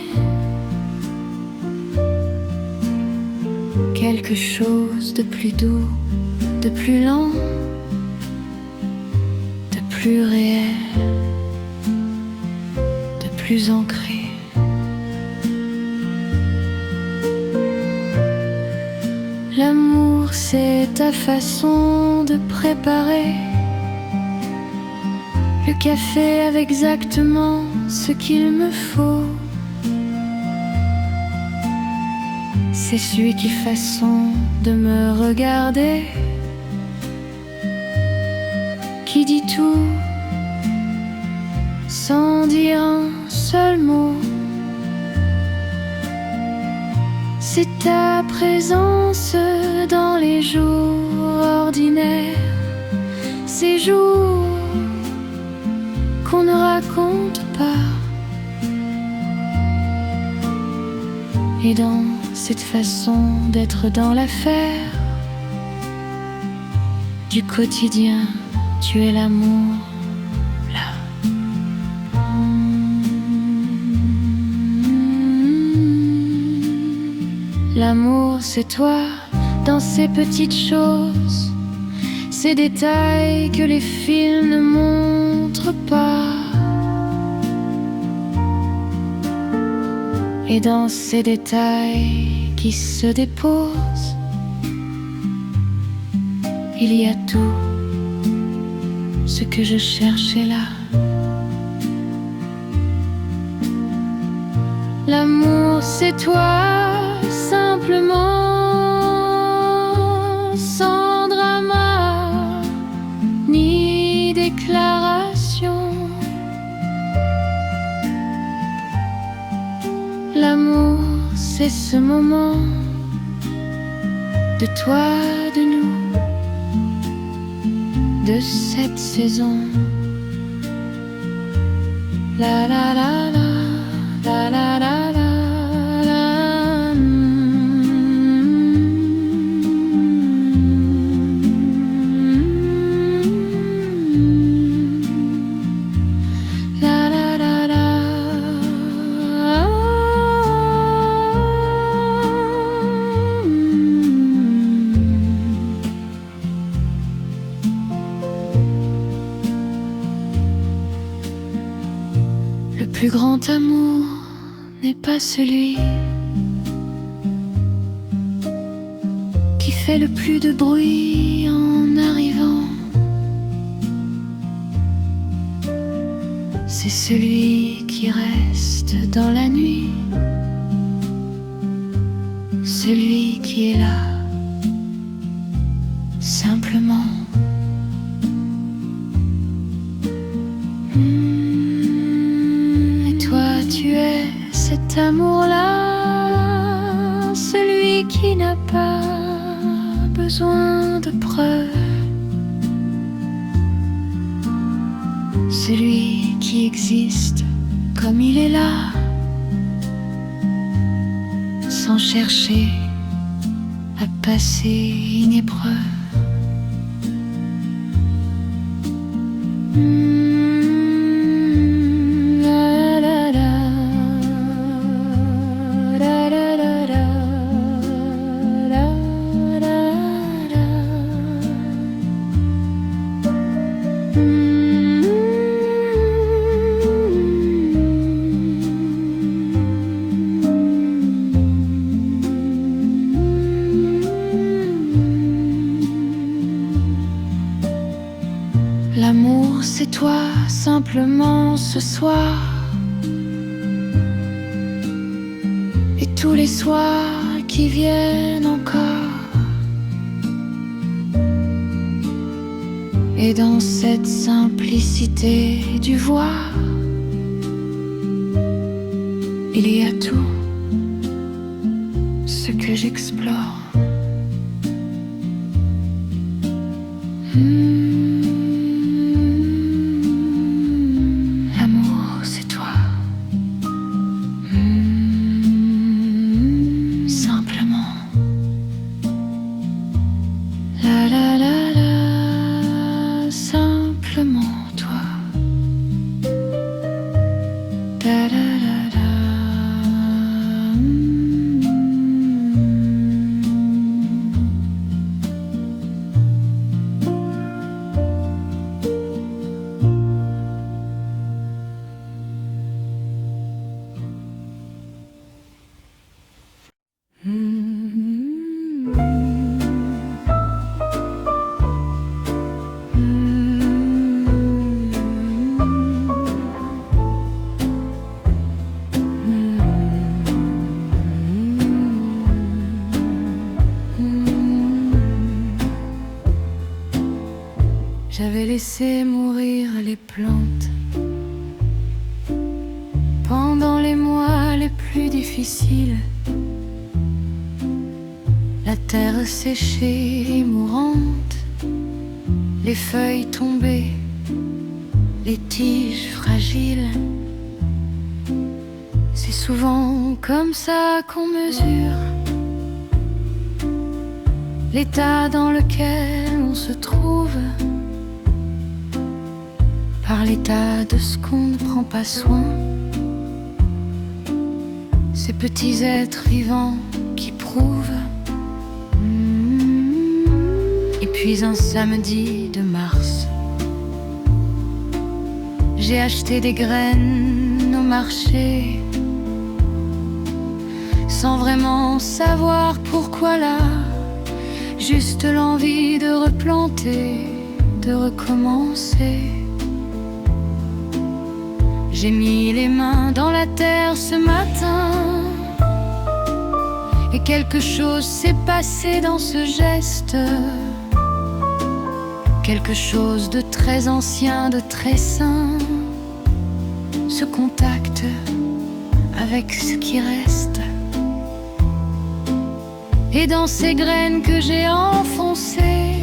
Quelque chose de plus doux, de plus lent, de plus réel, de plus ancré. L'amour, c'est ta façon de préparer le café avec exactement ce qu'il me faut. C'est celui qui façon de me regarder, qui dit tout sans dire un seul mot. C'est ta présence dans les jours ordinaires, ces jours qu'on ne raconte pas. Et dans cette façon d'être dans l'affaire, du quotidien, tu es l'amour, là. L'amour, c'est toi, dans ces petites choses, ces détails que les films ne montrent pas. Et dans ces détails qui se déposent, il y a tout ce que je cherchais là. L'amour, c'est toi, simplement, sans drama ni déclaration. L'amour, c'est ce moment de toi, de nous, de cette saison. La la la la, la la la la, la. La la la la. Le plus grand amour n'est pas celui qui fait le plus de bruit en arrivant. C'est celui qui reste dans la nuit, celui qui est là, simplement. Tu es cet amour-là, celui qui n'a pas besoin de preuves, celui qui existe comme il est là, sans chercher à passer une épreuve. L'amour, c'est toi, simplement ce soir, et tous les soirs qui viennent encore. Et dans cette simplicité du voir, il y a tout ce que j'explore. L'amour, c'est toi. Simplement. La la la la, simplement toi. Da da da da. J'avais laissé mourir les plantes pendant les mois les plus difficiles. La terre séchée et mourante, les feuilles tombées, les tiges fragiles. C'est souvent comme ça qu'on mesure l'état dans lequel on qu'on se trouve, par l'état de ce qu'on ne prend pas soin. Ces petits êtres vivants qui prouvent. Et puis un samedi de mars, j'ai acheté des graines au marché, sans vraiment savoir pourquoi là, juste l'envie de replanter, de recommencer. J'ai mis les mains dans la terre ce matin, et quelque chose s'est passé dans ce geste. Quelque chose de très ancien, de très sain, ce contact avec ce qui reste. Et dans ces graines que j'ai enfoncées,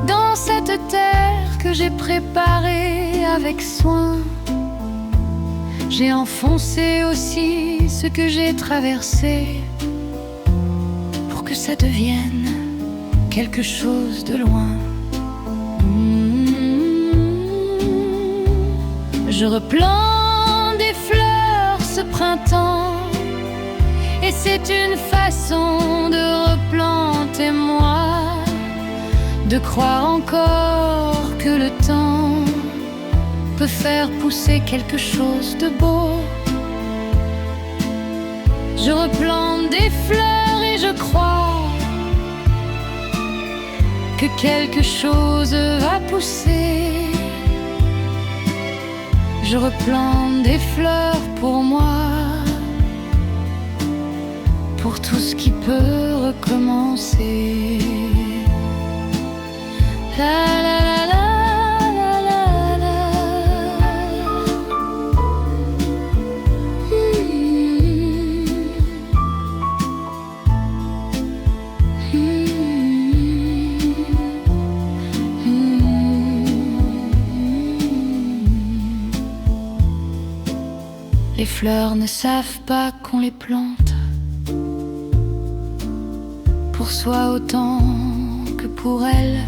dans cette terre que j'ai préparée avec soin, j'ai enfoncé aussi ce que j'ai traversé, pour que ça devienne quelque chose de loin. Je replante des fleurs ce printemps, et c'est une façon de replanter moi, de croire encore que le temps peut faire pousser quelque chose de beau. Je replante des fleurs et je crois que quelque chose va pousser. Je replante des fleurs pour moi, pour tout ce qui peut recommencer. La la la la la la la. Les fleurs ne savent pas qu'on les plante pour soi autant que pour elles.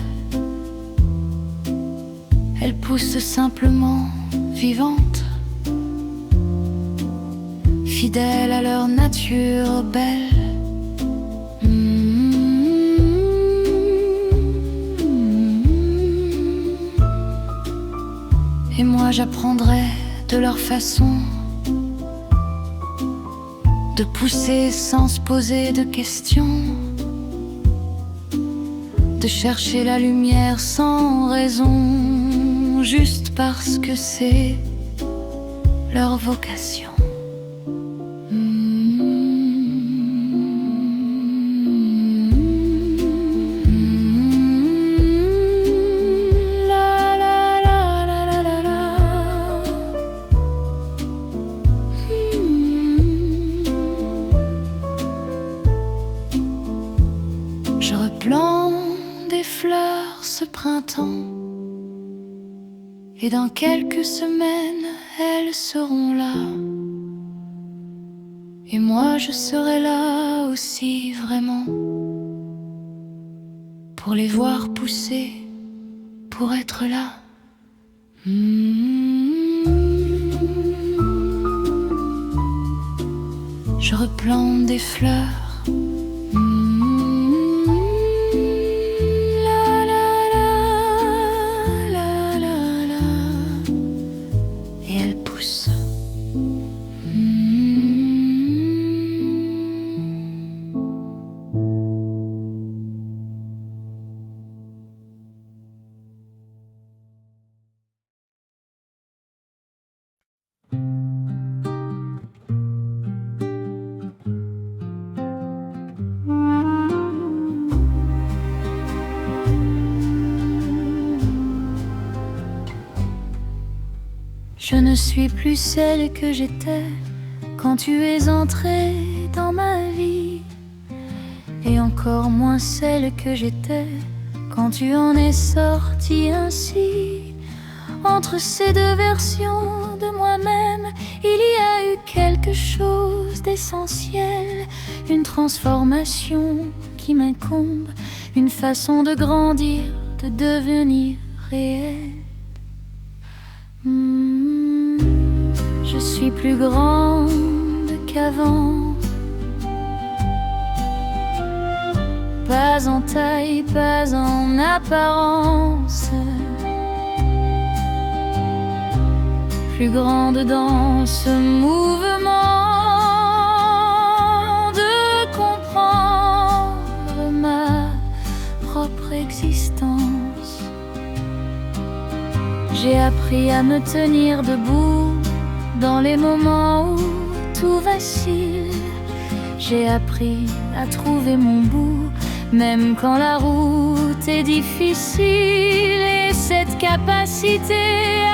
Elles poussent simplement vivantes, fidèles à leur nature belle. Et moi j'apprendrai de leur façon de pousser sans se poser de questions, de chercher la lumière sans raison, juste parce que c'est leur vocation. Je replante des fleurs ce printemps, et dans quelques semaines elles seront là. Et moi je serai là aussi vraiment, pour les voir pousser, pour être là. Je replante des fleurs. Je ne suis plus celle que j'étais quand tu es entrée dans ma vie, et encore moins celle que j'étais quand tu en es sortie ainsi. Entre ces deux versions de moi-même, il y a eu quelque chose d'essentiel, une transformation qui m'incombe, une façon de grandir, de devenir réel. Je suis plus grande qu'avant, pas en taille, pas en apparence, plus grande dans ce mouvement de comprendre ma propre existence. J'ai appris à me tenir debout dans les moments où tout vacille. J'ai appris à trouver mon bout, même quand la route est difficile. Et cette capacité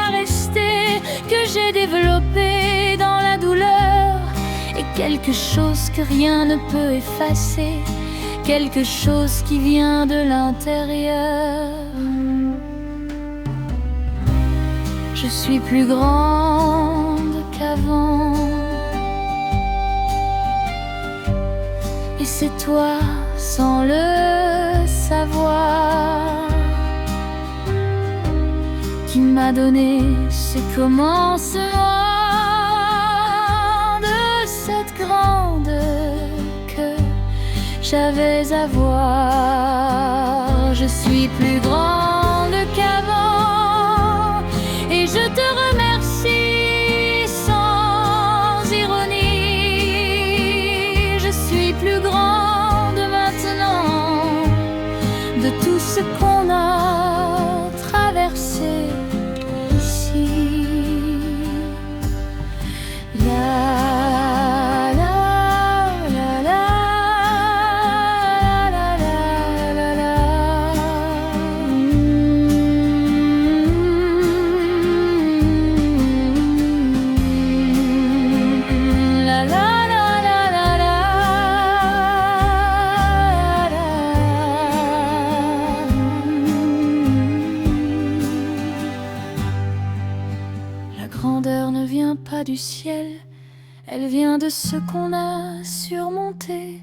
à rester que j'ai développée dans la douleur est quelque chose que rien ne peut effacer, quelque chose qui vient de l'intérieur. Je suis plus grande qu'avant, et c'est toi, sans le savoir, qui m'a donné ce commencement de cette grande que j'avais à voir. Je suis plus grande qu'avant, et je te remercie sans ironie. Je suis plus grande maintenant de tout ce qu'on a traversé ici. La grandeur ne vient pas du ciel, elle vient de ce qu'on a surmonté.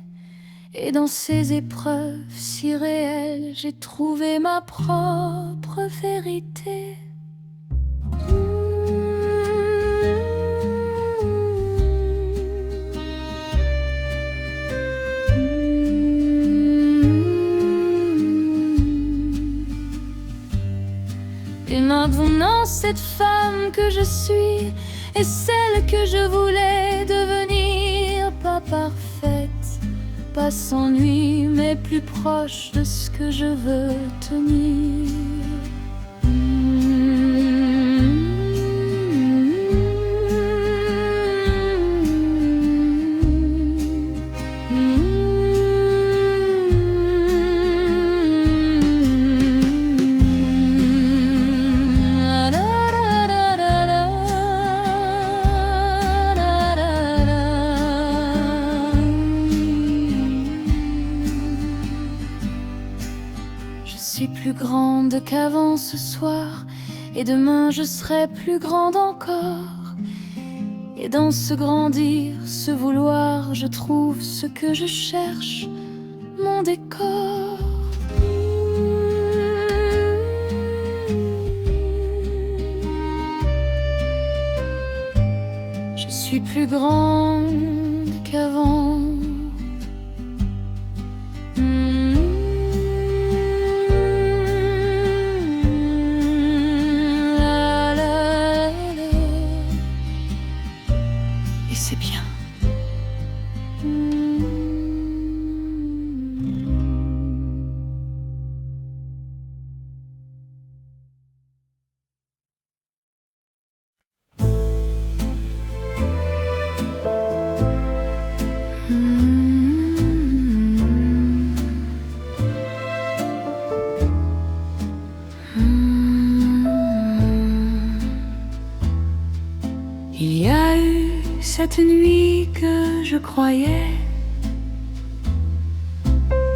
Et dans ces épreuves si réelles, j'ai trouvé ma propre vérité. Et maintenant cette femme que je suis est celle que je voulais devenir, pas parfaite, pas sans nuit, mais plus proche de ce que je veux tenir. Je suis plus grande qu'avant ce soir, et demain je serai plus grande encore. Et dans ce grandir, ce vouloir, je trouve ce que je cherche, mon décor. Je suis plus grande qu'avant. Et c'est bien. Il y a eu cette nuit que je croyais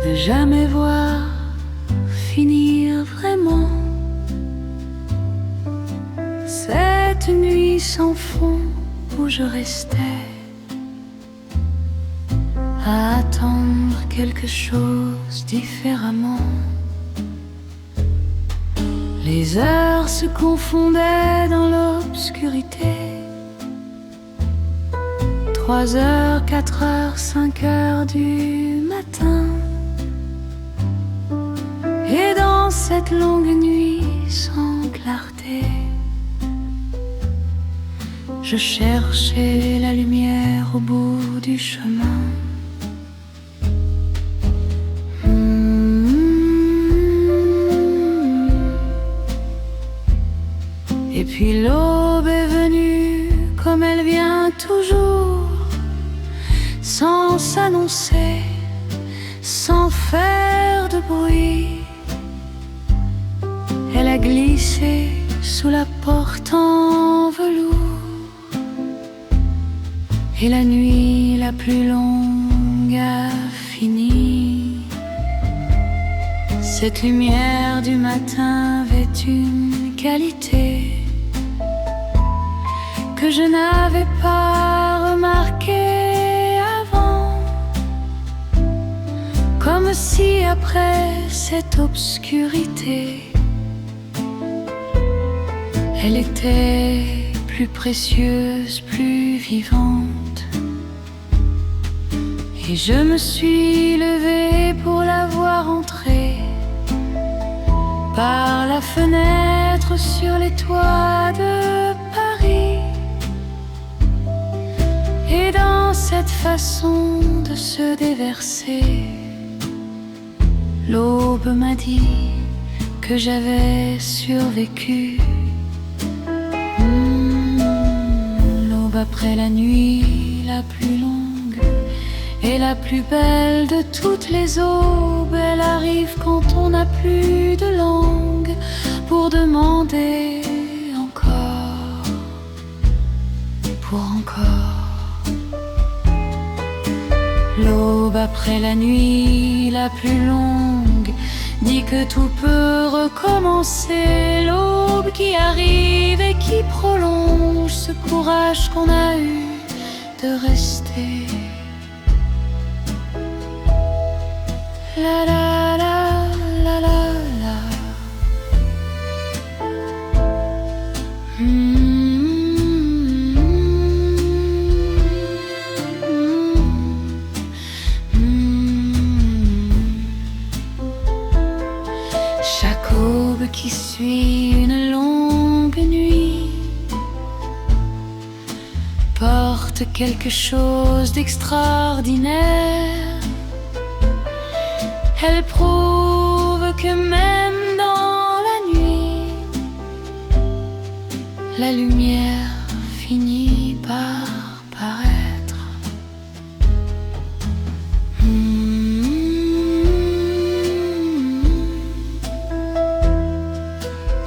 ne jamais voir finir vraiment. Cette nuit sans fond où je restais à attendre quelque chose différemment. Les heures se confondaient dans l'obscurité. 3 heures, 4 heures, 5 heures du matin. Et dans cette longue nuit sans clarté, je cherchais la lumière au bout du chemin. Et puis l'aube est venue comme elle vient toujours, sans s'annoncer, sans faire de bruit. Elle a glissé sous la porte en velours, et la nuit la plus longue a fini. Cette lumière du matin avait une qualité que je n'avais pas remarquée avant. Comme si après cette obscurité, elle était plus précieuse, plus vivante. Et je me suis levée pour la voir entrer par la fenêtre sur les toits de Paris. Et dans cette façon de se déverser, l'aube m'a dit que j'avais survécu. L'aube après la nuit la plus longue et la plus belle de toutes les aubes. Elle arrive quand on n'a plus de langue pour demander encore, pour encore. L'aube après la nuit la plus longue dit que tout peut recommencer. L'aube qui arrive et qui prolonge ce courage qu'on a eu de rester. La la la la la la. Chaque aube qui suit une longue nuit porte quelque chose d'extraordinaire. Elle prouve que même dans la nuit, la lumière finit par paraître.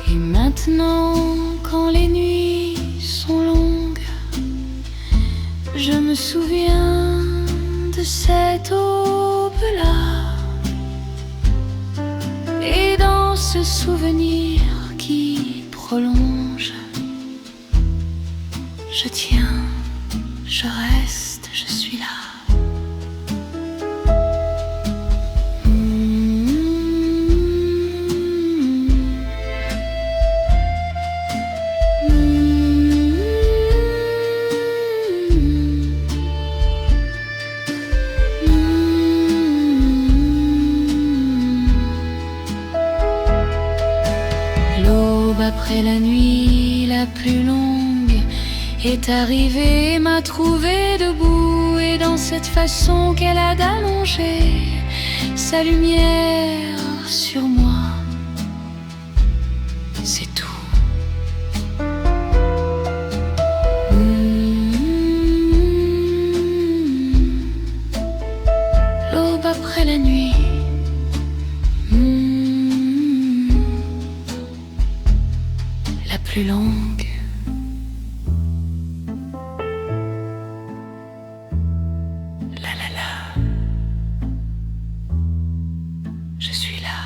Et maintenant, quand les nuits sont longues, je me souviens de cette aube-là. Et dans ce souvenir qui prolonge, je tiens, je reste, je suis là. Après la nuit la plus longue est arrivée, m'a trouvé debout. Et dans cette façon qu'elle a d'allonger sa lumière sur moi, c'est tout. L'aube après la nuit, plus longue. La la la. Je suis là.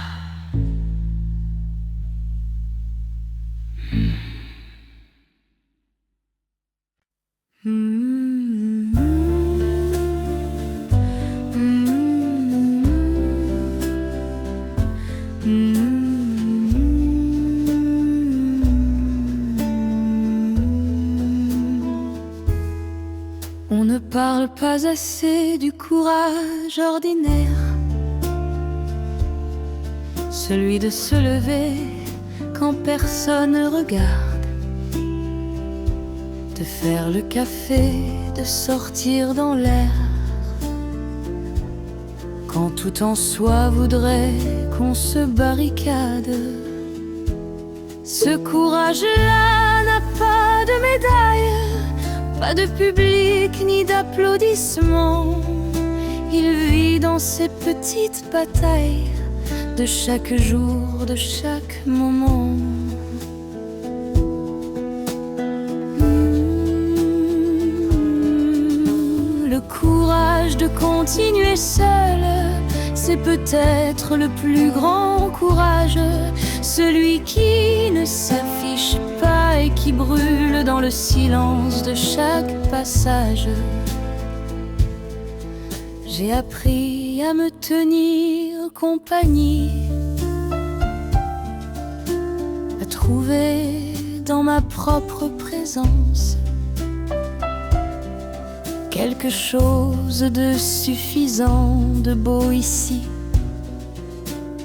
parle pas assez du courage ordinaire, celui de se lever quand personne ne regarde, de faire le café, de sortir dans l'air, quand tout en soi voudrait qu'on se barricade. Ce courage-là n'a pas de médaille, pas de public ni d'applaudissements. Il vit dans ses petites batailles de chaque jour, de chaque moment. Le courage de continuer seul, c'est peut-être le plus grand courage, celui qui ne s'affiche pas et qui brûle dans le silence de chaque passage. J'ai appris à me tenir compagnie, à trouver dans ma propre présence quelque chose de suffisant, de beau ici,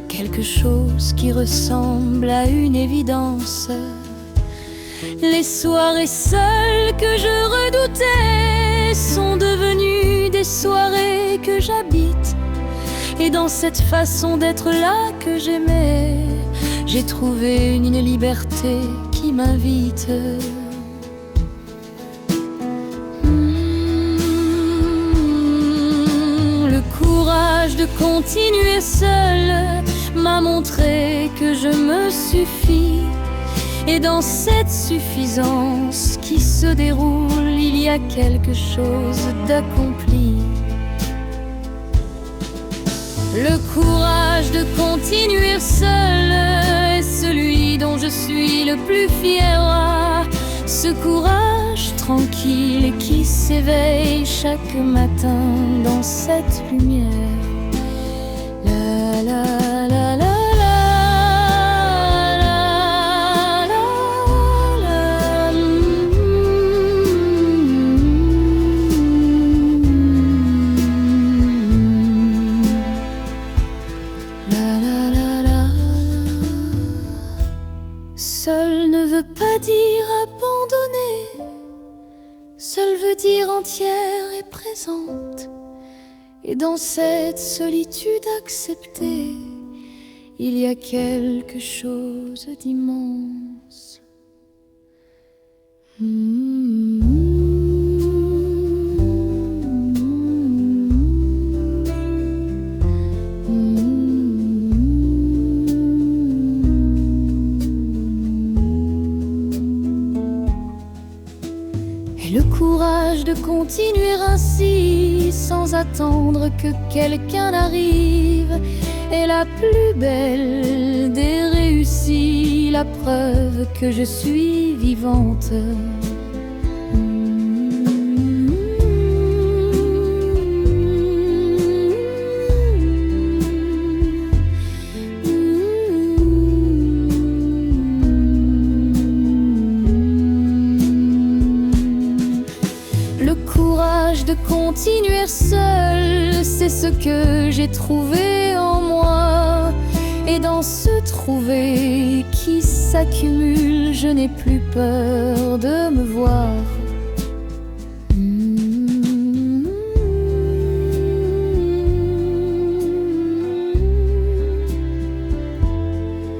quelque chose qui ressemble à une évidence. Les soirées seules que je redoutais sont devenues des soirées que j'habite, et dans cette façon d'être là que j'aimais, j'ai trouvé une liberté qui m'invite. Le courage de continuer seul m'a montré que je me suffis, et dans cette suffisance qui se déroule, il y a quelque chose d'accompli. Le courage de continuer seul est celui dont je suis le plus fier. Ce courage tranquille qui s'éveille chaque matin dans cette lumière. La la la la. Seul ne veut pas dire abandonner, seul veut dire entière et présente. Et dans cette solitude acceptée, il y a quelque chose d'immense. Le courage de continuer ainsi, sans attendre que quelqu'un arrive, est la plus belle des réussies, la preuve que je suis vivante. De continuer seul, c'est ce que j'ai trouvé en moi. Et dans ce trouver qui s'accumule, je n'ai plus peur de me voir.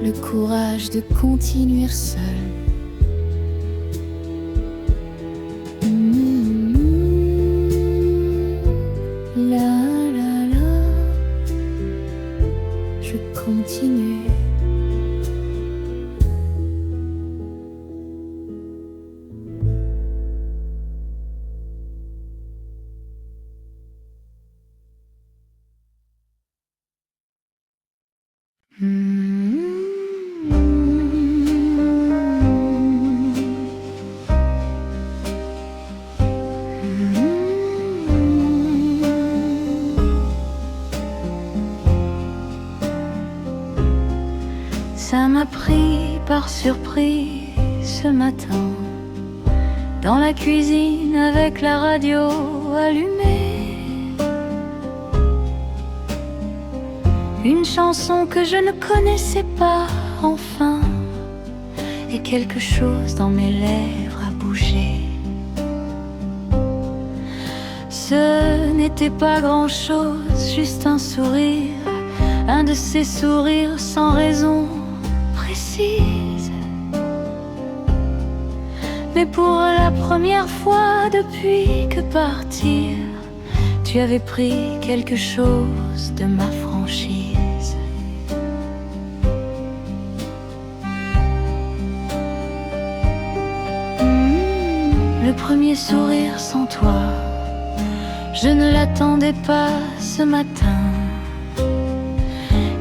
Le courage de continuer seul. Continue. Ça m'a pris par surprise ce matin, dans la cuisine avec la radio allumé. Une chanson que je ne connaissais pas, enfin. Et quelque chose dans mes lèvres a bougé. Ce n'était pas grand-chose, juste un sourire. Un de ces sourires sans raison précise. Mais pour la première fois depuis que partir, tu avais pris quelque chose de ma franchise. Le premier sourire sans toi, je ne l'attendais pas ce matin.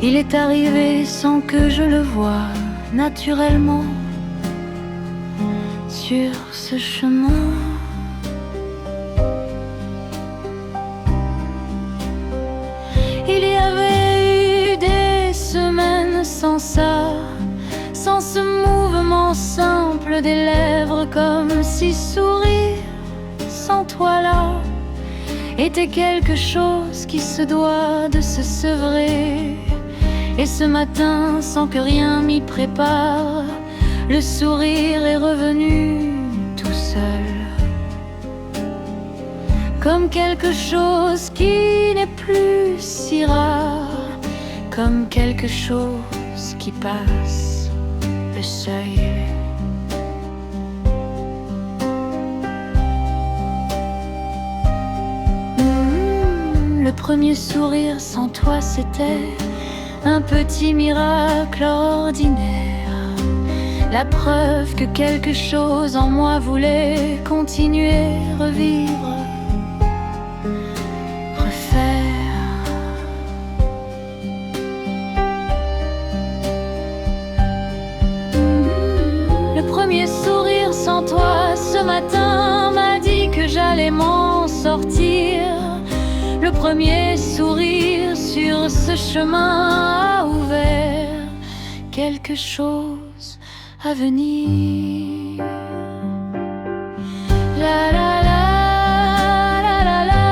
Il est arrivé sans que je le voie, naturellement, sur ce chemin. Il y avait eu des semaines sans ça, sans ce mouvement simple des lèvres, comme si sourire sans toi là était quelque chose qui se doit de se sevrer. Et ce matin, sans que rien m'y prépare, le sourire est revenu tout seul, comme quelque chose qui n'est plus si rare, comme quelque chose qui passe le seuil. Le premier sourire sans toi, c'était un petit miracle ordinaire, la preuve que quelque chose en moi voulait continuer, revivre, refaire. Le premier sourire sans toi ce matin m'a dit que j'allais m'en sortir. Le premier sourire sur ce chemin a ouvert quelque chose à venir. La la la la la la la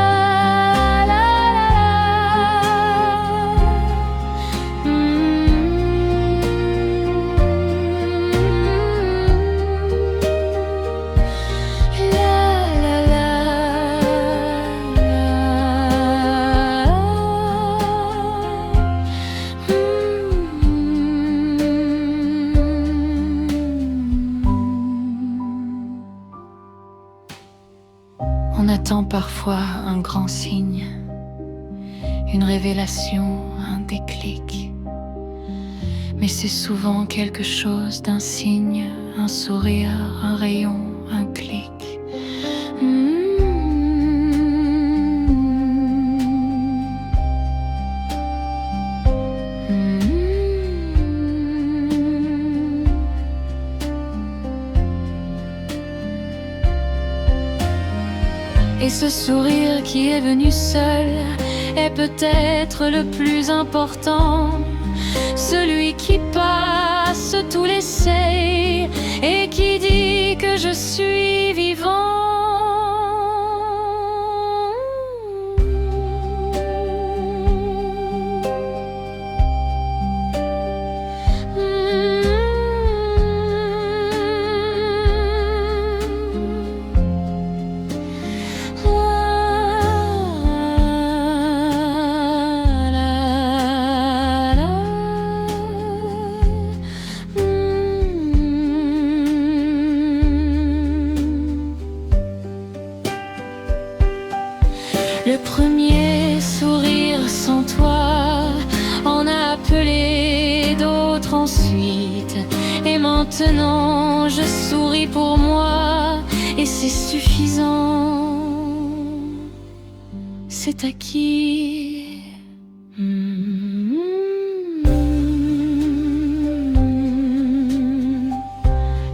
On attend parfois un grand signe, une révélation, un déclic. Mais c'est souvent quelque chose d'un signe, un sourire, un rayon, un clic. Et ce sourire qui est venu seul est peut-être le plus important, celui qui passe tous les seuils et qui dit que je suis vivant. Le premier sourire sans toi en a appelé d'autres ensuite. Et maintenant je souris pour moi et c'est suffisant. C'est acquis.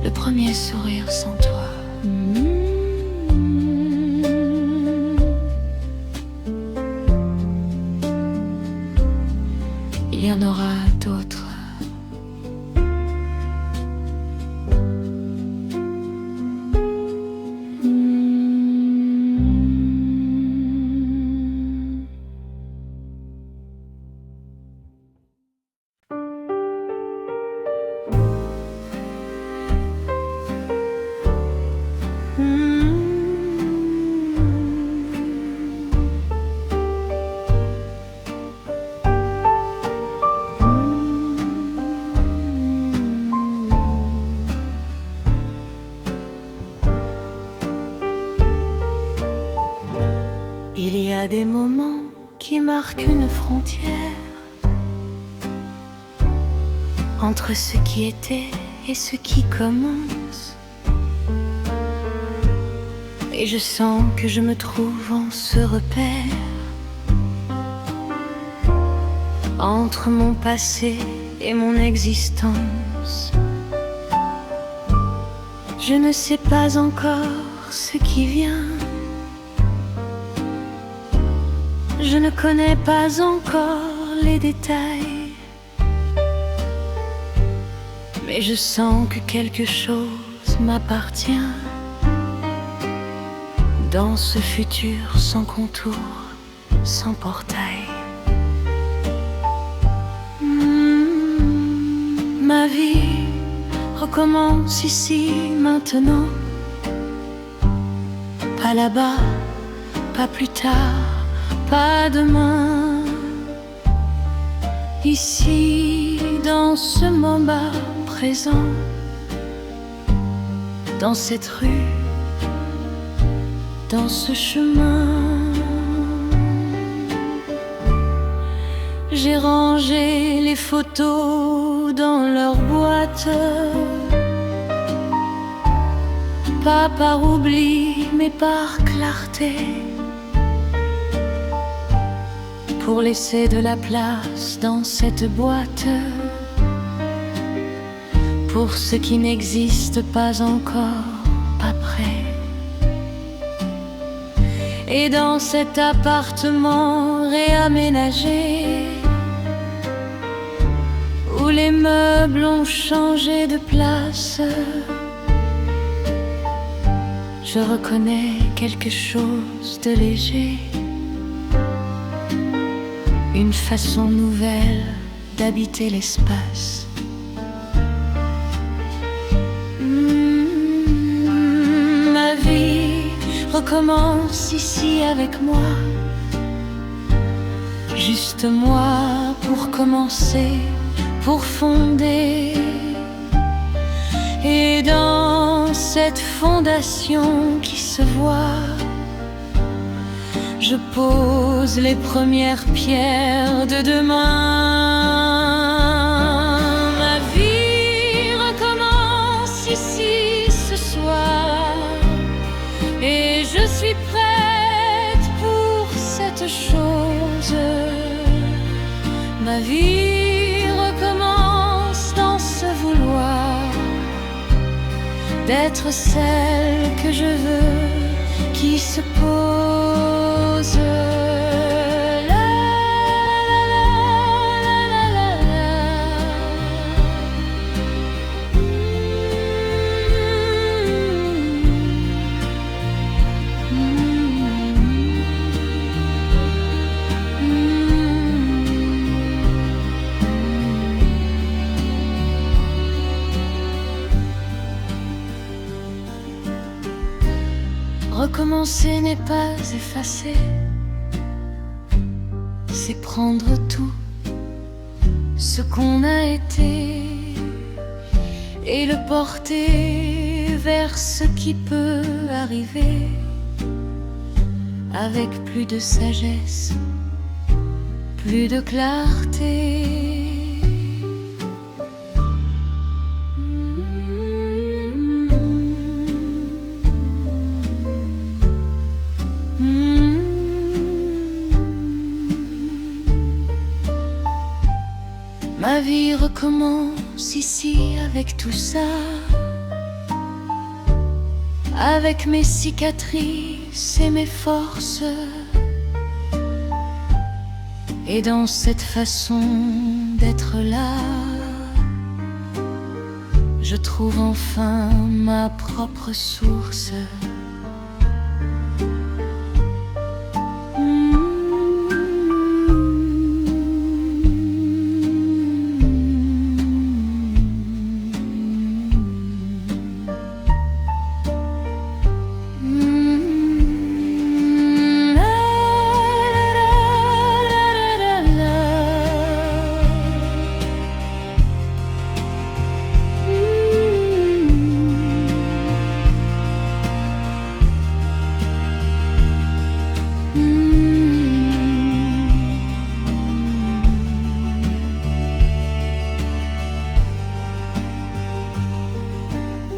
Le premier sourire sans toi. Il y en aura d'autres. a des moments qui marquent une frontière entre ce qui était et ce qui commence. Et je sens que je me trouve en ce repère entre mon passé et mon existence. Je ne sais pas encore ce qui vient. Je ne connais pas encore les détails, mais je sens que quelque chose m'appartient dans ce futur sans contour, sans portail. Ma vie recommence ici, maintenant. Pas là-bas, pas plus tard, pas demain. Ici, dans ce moment présent, dans cette rue, dans ce chemin. J'ai rangé les photos dans leur boîte, pas par oubli, mais par clarté, pour laisser de la place dans cette boîte pour ce qui n'existe pas encore, pas prêt. Et dans cet appartement réaménagé, où les meubles ont changé de place, je reconnais quelque chose de léger, une façon nouvelle d'habiter l'espace. Ma vie recommence ici avec moi, juste moi pour commencer, pour fonder. Et dans cette fondation qui se voit, je pose les premières pierres de demain. Ma vie recommence ici ce soir, et je suis prête pour cette chose. Ma vie recommence dans ce vouloir d'être celle que je veux, qui se pose. Recommencer n'est pas effacer, c'est prendre tout ce qu'on a été et le porter vers ce qui peut arriver, avec plus de sagesse, plus de clarté. Ma vie recommence ici avec tout ça, avec mes cicatrices et mes forces. Et dans cette façon d'être là, je trouve enfin ma propre source.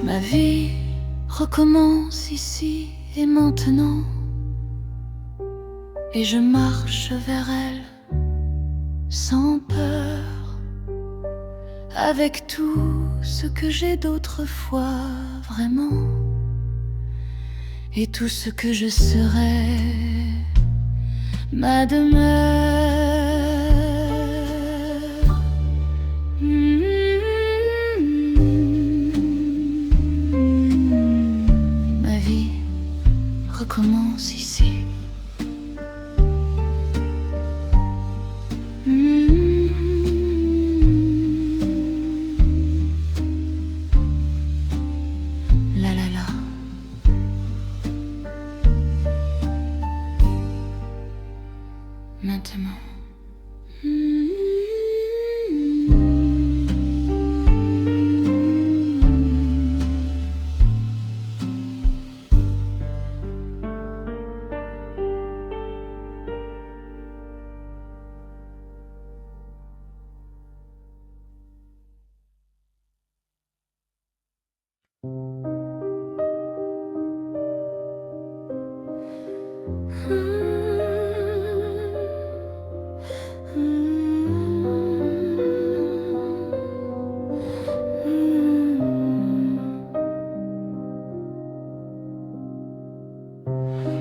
Ma vie recommence ici et maintenant, et je marche vers elle sans peur, avec tout ce que j'ai d'autrefois vraiment, et tout ce que je serai, ma demeure. Ma vie recommence ici. La la la. Maintenant.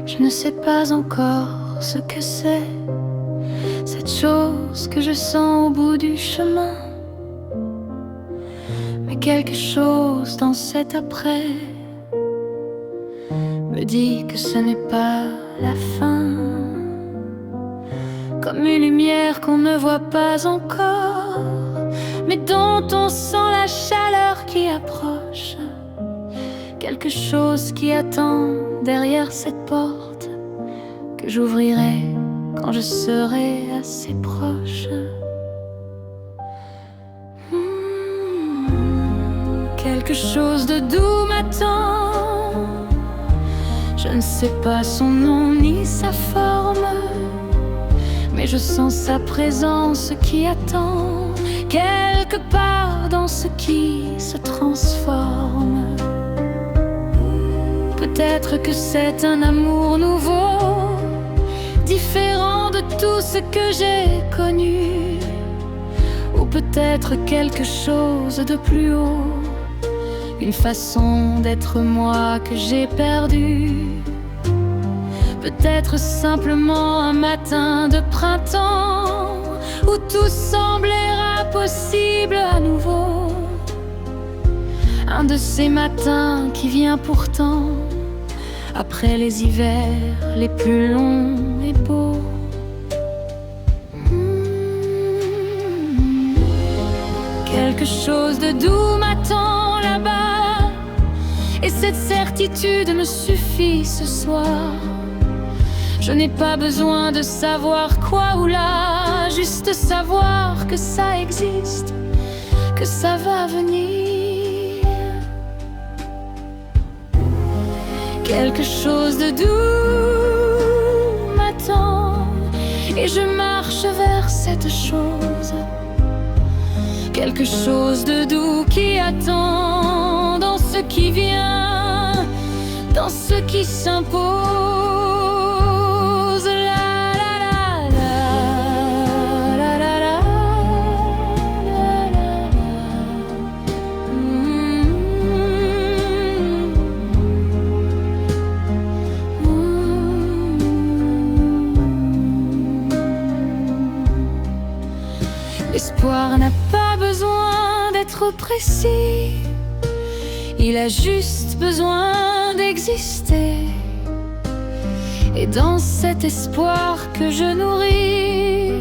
Je ne sais pas encore ce que c'est, cette chose que je sens au bout du chemin, mais quelque chose dans cet après me dit que ce n'est pas la fin. Comme une lumière qu'on ne voit pas encore, mais dont on sent la chaleur qui approche. Quelque chose qui attend derrière cette porte, que j'ouvrirai quand je serai assez proche. Quelque chose de doux m'attend. Je ne sais pas son nom ni sa forme, mais je sens sa présence qui attend quelque part dans ce qui se transforme. Peut-être que c'est un amour nouveau, différent de tout ce que j'ai connu, ou peut-être quelque chose de plus haut, une façon d'être moi que j'ai perdue. Peut-être simplement un matin de printemps où tout semblera possible à nouveau. Un de ces matins qui vient pourtant après les hivers les plus longs et beaux. Quelque chose de doux m'attend là-bas, et cette certitude me suffit ce soir. Je n'ai pas besoin de savoir quoi ou là, juste savoir que ça existe, que ça va venir. Quelque chose de doux m'attend, et je marche vers cette chose. Quelque chose de doux qui attend dans ce qui vient, dans ce qui s'impose. La la la la la la la la. L'espoir n'a pas besoin d'être précis, il a juste besoin d'exister. Et dans cet espoir que je nourris,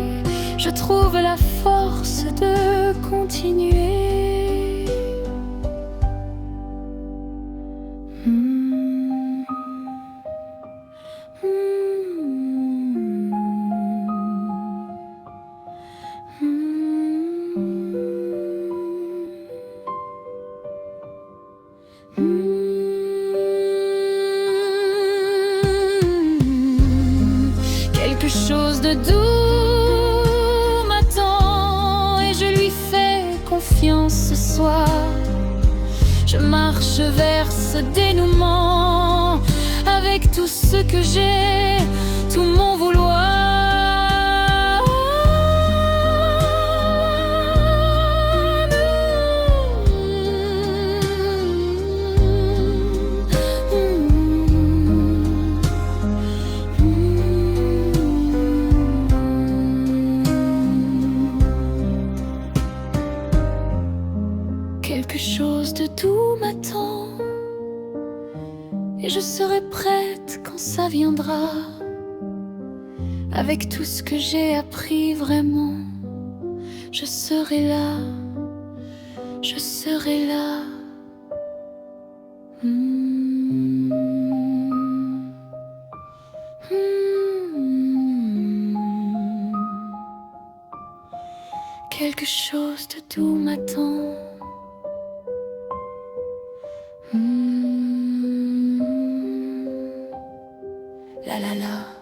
je trouve la force de continuer. Quelque chose de doux m'attend, et je lui fais confiance ce soir. Je marche vers ce dénouement avec tout ce que j'ai, tout mon vouloir. Quelque chose de doux m'attend et je serai prête quand ça viendra. Avec tout ce que j'ai appris vraiment, je serai là, je serai là. Quelque chose de doux m'attend. La la la.